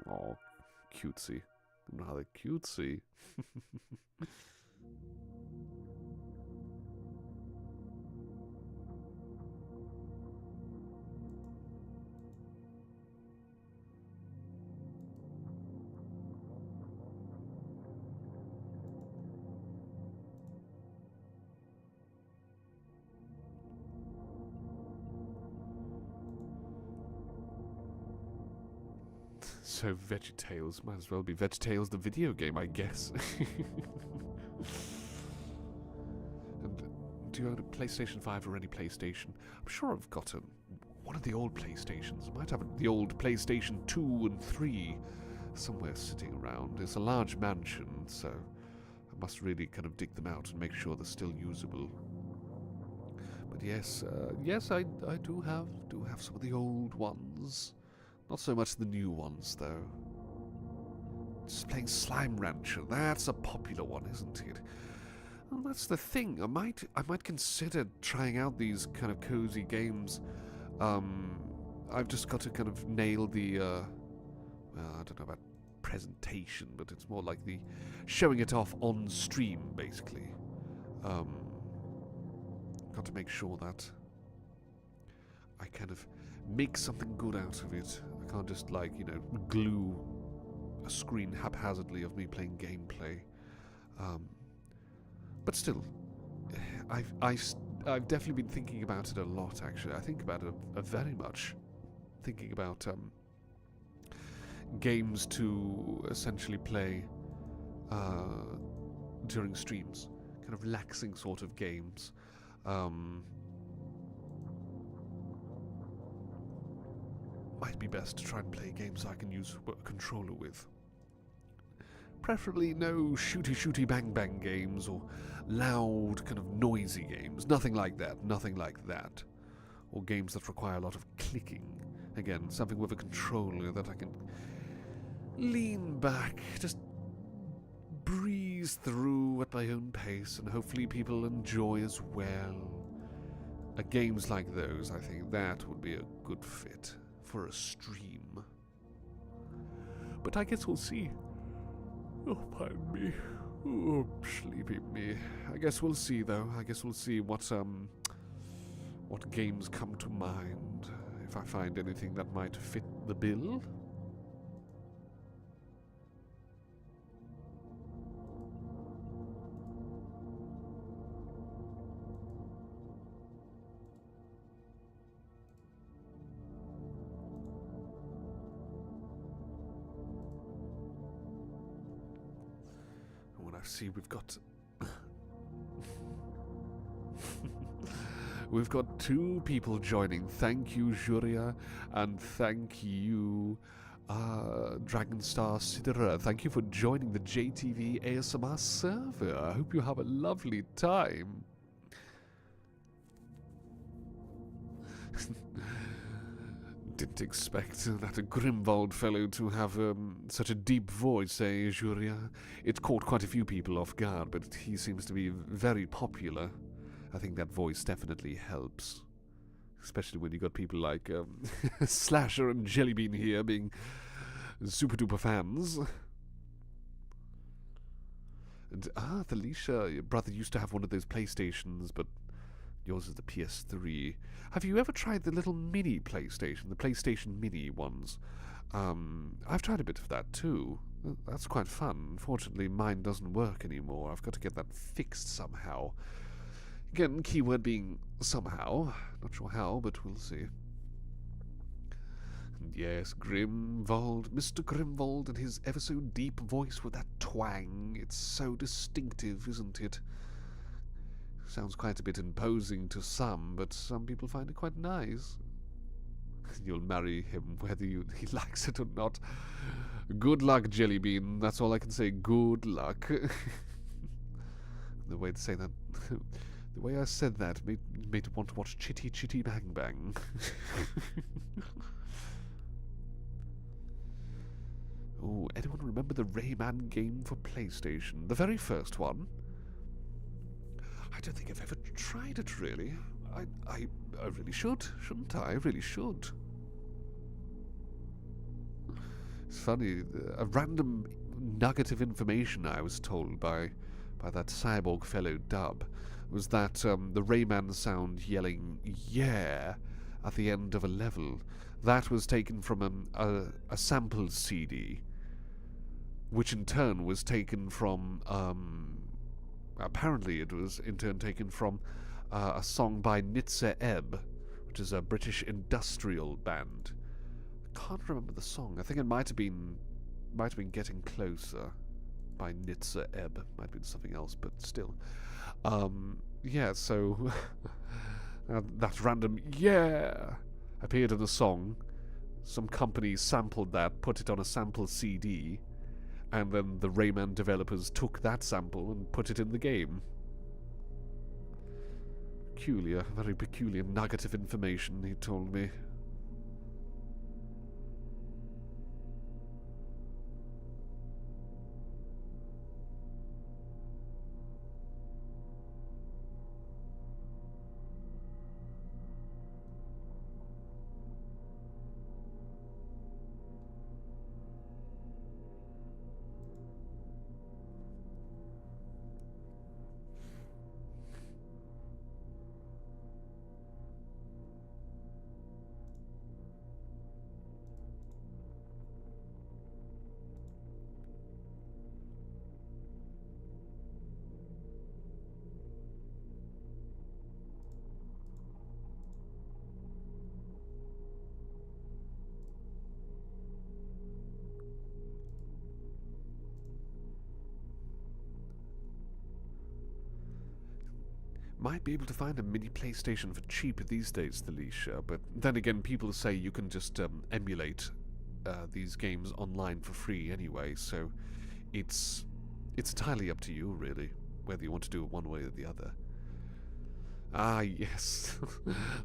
Oh, cutesy. Rather cutesy. So VeggieTales might as well be VeggieTales the video game, I guess. And do you own a PlayStation 5 or any PlayStation? I'm sure I've got one of the old PlayStations. I might have the old PlayStation 2 and 3 somewhere sitting around. It's a large mansion, so I must really kind of dig them out and make sure they're still usable. But yes, yes, I do have some of the old ones. Not so much the new ones, though. Just playing Slime Rancher. That's a popular one, isn't it? Well, that's the thing. I might consider trying out these kind of cozy games. I've just got to kind of nail the, well, I don't know about presentation, but it's more like the showing it off on stream, basically. Got to make sure that I kind of make something good out of it. I can't just, like, you know, glue a screen haphazardly of me playing gameplay. But still, I've definitely been thinking about it a lot, actually. I think about it very much. Thinking about games to essentially play during streams. Kind of relaxing sort of games. Might be best to try and play games I can use a controller with. Preferably no shooty bang bang games or loud kind of noisy games. Nothing like that, nothing like that. Or games that require a lot of clicking. Again, something with a controller that I can lean back, just breeze through at my own pace, and hopefully people enjoy as well. Games like those, I think that would be a good fit for a stream. But I guess we'll see. Oh, pardon me. Oh, sleepy me. I guess we'll see, though. I guess we'll see what games come to mind. If I find anything that might fit the bill. See, we've got we've got 2 people joining. Thank you, Juria, and thank you, Dragonstar Sidera. Thank you for joining the JTV ASMR server. I hope you have a lovely time. Didn't expect that Grimwald fellow to have such a deep voice, eh, Juria? It caught quite a few people off guard, but he seems to be very popular. I think that voice definitely helps. Especially when you got people like Slasher and Jellybean here being super duper fans. And Thalisha, your brother used to have one of those PlayStations, but Yours is the PS3. Have you ever tried the little mini PlayStation, the PlayStation Mini ones? I've tried a bit of that too. That's quite fun. Unfortunately, mine doesn't work anymore. I've got to get that fixed somehow. Again, keyword being somehow. Not sure how, but we'll see. And yes, Grimwald, Mr. Grimwald, and his ever so deep voice with that twang. It's so distinctive, isn't it? Sounds quite a bit imposing to some, but some people find it quite nice. You'll marry him whether he likes it or not. Good luck, Jellybean. That's all I can say. Good luck. The way to say that... The way I said that made me want to watch Chitty Chitty Bang Bang. Oh, anyone remember the Rayman game for PlayStation? The very first one? I don't think I've ever tried it, really. I really should, shouldn't I? I really should. It's funny, a random nugget of information I was told by that cyborg fellow Dub was that the Rayman sound yelling "yeah" at the end of a level, that was taken from a sample CD, which in turn was taken from apparently it was in turn taken from a song by Nitze Ebb, which is a British industrial band. I can't remember the song. I think it might have been Getting Closer by Nitze Ebb. Might have been something else, but still. Yeah, so that random "yeah" appeared in a song. Some company sampled that, put it on a sample CD, and then the Rayman developers took that sample and put it in the game. Peculiar, very peculiar nugget of information, he told me. Might be able to find a mini PlayStation for cheap these days, Thalicia, but then again, people say you can just emulate these games online for free anyway, so it's entirely up to you, really, whether you want to do it one way or the other. Ah, yes.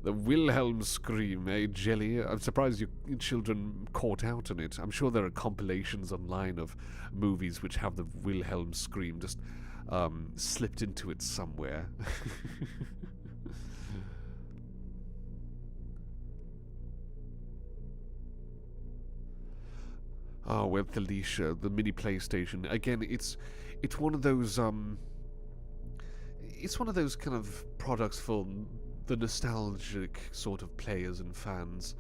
The Wilhelm scream, eh, Jelly? I'm surprised your children caught out on it. I'm sure there are compilations online of movies which have the Wilhelm scream just slipped into it somewhere. Oh, well, Thalicia, the mini PlayStation. Again, it's one of those it's one of those kind of products for the nostalgic sort of players and fans.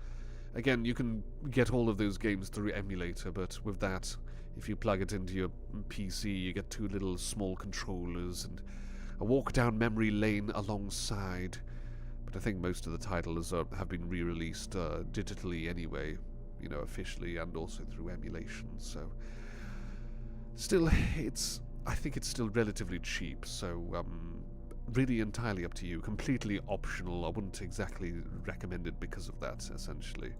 Again, you can get all of those games through emulator, but with that, if you plug it into your PC, you get two little small controllers and a walk down memory lane alongside. But I think most of the titles have been re-released digitally anyway, you know, officially and also through emulation. So, still, I think it's still relatively cheap. So, really entirely up to you. Completely optional. I wouldn't exactly recommend it because of that, essentially.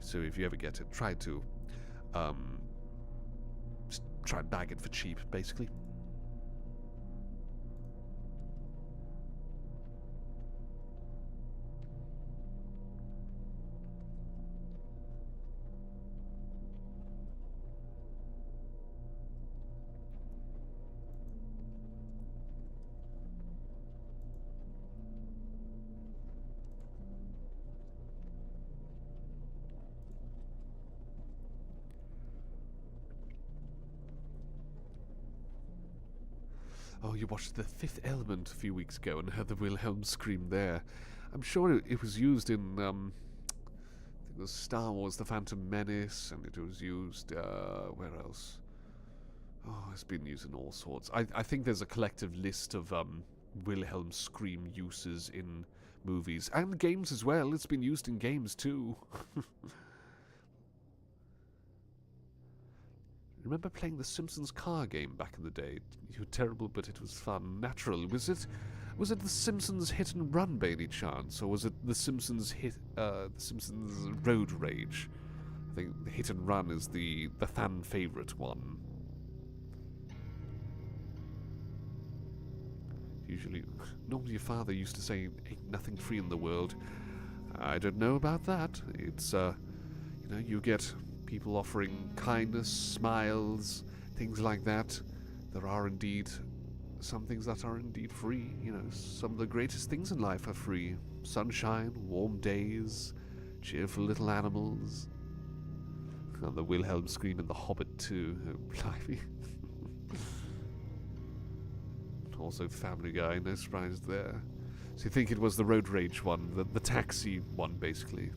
So if you ever get it, try to just try and bag it for cheap, basically. Oh, you watched The Fifth Element a few weeks ago and heard the Wilhelm scream there. I'm sure it was used in, I think it was Star Wars The Phantom Menace, and it was used, where else? Oh, it's been used in all sorts. I think there's a collective list of, Wilhelm scream uses in movies and games as well. It's been used in games too. Remember playing the Simpsons car game back in the day? You were terrible, but it was fun. Natural. Was it the Simpsons Hit and Run by any chance, or was it the Simpsons the Simpsons Road Rage? I think the Hit and Run is the fan favorite one. Normally your father used to say, "Ain't nothing free in the world." I don't know about that. It's you get people offering kindness, smiles, things like that. There are indeed some things that are indeed free. Some of the greatest things in life are free. Sunshine, warm days, cheerful little animals. And the Wilhelm scream in The Hobbit too. Oh, blimey. Also Family Guy, no surprise there. So you think it was the road rage one, the taxi one, basically.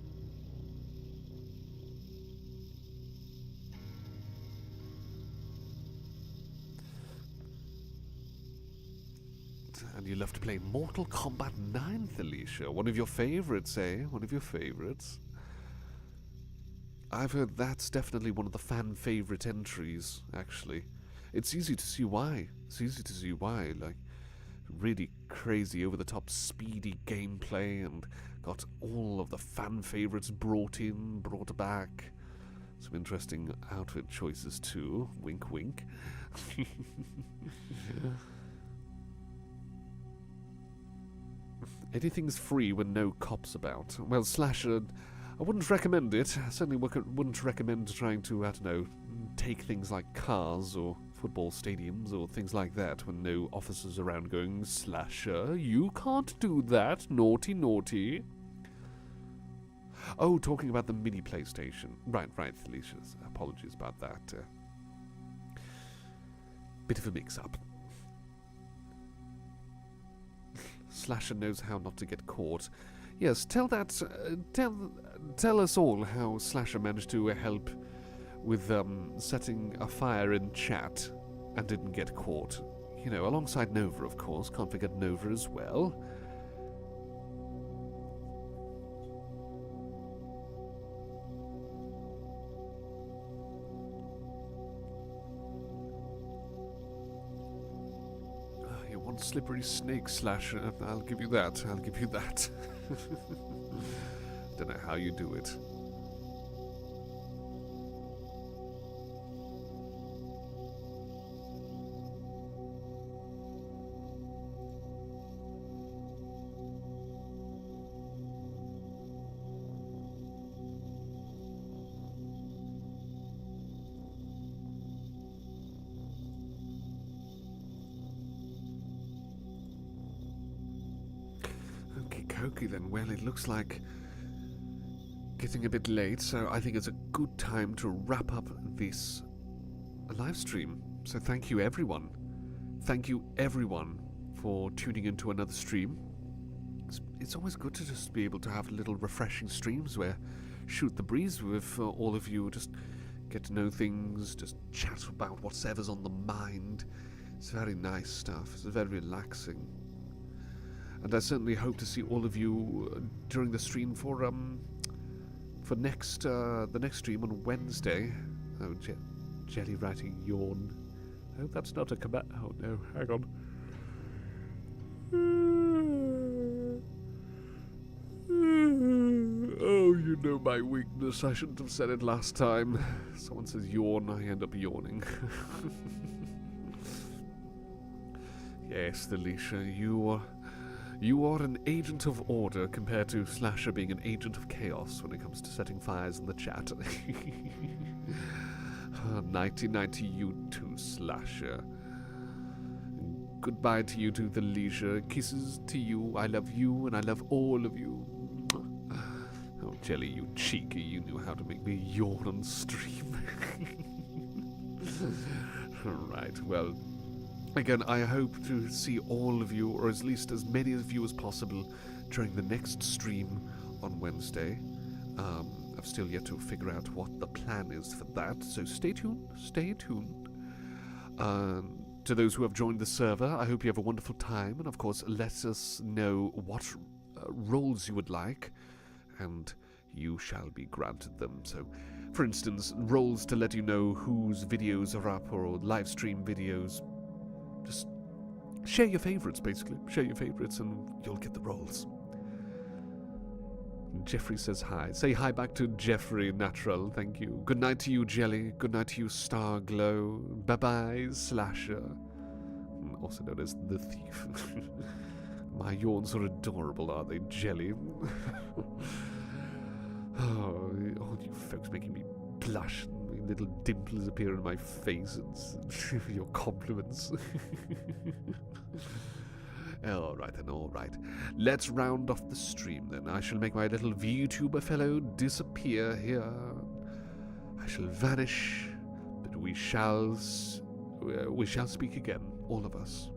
And you love to play Mortal Kombat 9, Alicia. One of your favorites, eh? One of your favorites. I've heard that's definitely one of the fan favorite entries, actually. It's easy to see why. Like, really crazy, over-the-top, speedy gameplay, and got all of the fan favorites brought back. Some interesting outfit choices, too. Wink, wink. Anything's free when no cops about. Well, Slasher, I wouldn't recommend it. I certainly wouldn't recommend trying to, I don't know, take things like cars or football stadiums or things like that when no officers around going, "Slasher, you can't do that, naughty, naughty." Oh, talking about the mini PlayStation. Right, Alicia, apologies about that. Bit of a mix-up. Slasher knows how not to get caught. Yes, tell us all how Slasher managed to help with setting a fire in chat and didn't get caught. Alongside Nova, of course. Can't forget Nova as well. You want slippery snake, Slasher. I'll give you that. Don't know how you do it. Okay then, well, it looks like getting a bit late, so I think it's a good time to wrap up this live stream. So thank you everyone. Thank you everyone for tuning into another stream. It's always good to just be able to have little refreshing streams where shoot the breeze with all of you, just get to know things, just chat about whatever's on the mind. It's very nice stuff. It's very relaxing. And I certainly hope to see all of you during the stream for the next stream on Wednesday. Oh, Jelly writing yawn. I hope that's not a command. Oh no, hang on. Oh, you know my weakness. I shouldn't have said it last time. Someone says yawn, I end up yawning. Yes, Alicia, you are an agent of order compared to Slasher being an agent of chaos when it comes to setting fires in the chat. Nighty-nighty you too, Slasher. Goodbye to you too, the leisure. Kisses to you. I love you and I love all of you. Oh, Jelly, you cheeky. You knew how to make me yawn on stream. Alright, well, Again, I hope to see all of you, or at least as many of you as possible, during the next stream on Wednesday. I've still yet to figure out what the plan is for that, so stay tuned, stay tuned. To those who have joined the server, I hope you have a wonderful time, and of course, let us know what roles you would like, and you shall be granted them. So, for instance, roles to let you know whose videos are up, or live stream videos. Just share your favorites, basically. Share your favorites, and you'll get the roles. Jeffrey says hi. Say hi back to Jeffrey Natural, thank you. Good night to you, Jelly. Good night to you, Starglow. Bye-bye, Slasher. Also known as The Thief. My yawns are adorable, aren't they, Jelly? Oh, all you folks making me blush. Little dimples appear in my face. It's your compliments. Alright then, alright. Let's round off the stream then. I shall make my little VTuber fellow disappear here. I shall vanish, but we shall speak again, all of us.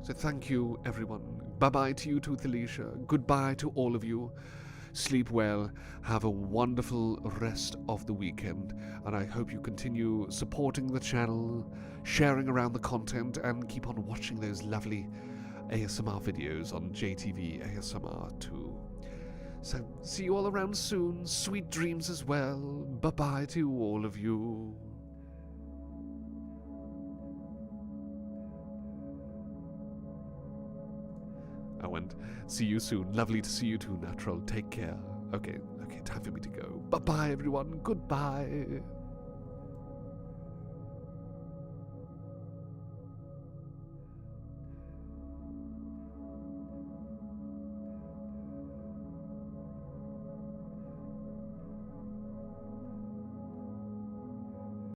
So thank you, everyone. Bye-bye to you too, Alicia. Goodbye to all of you. Sleep well, have a wonderful rest of the weekend, and I hope you continue supporting the channel, sharing around the content, and keep on watching those lovely ASMR videos on JTV ASMR too. So, see you all around soon. Sweet dreams as well. Bye-bye to all of you. Oh, and see you soon. Lovely to see you too, Natural. Take care. Okay, time for me to go. Bye-bye, everyone. Goodbye.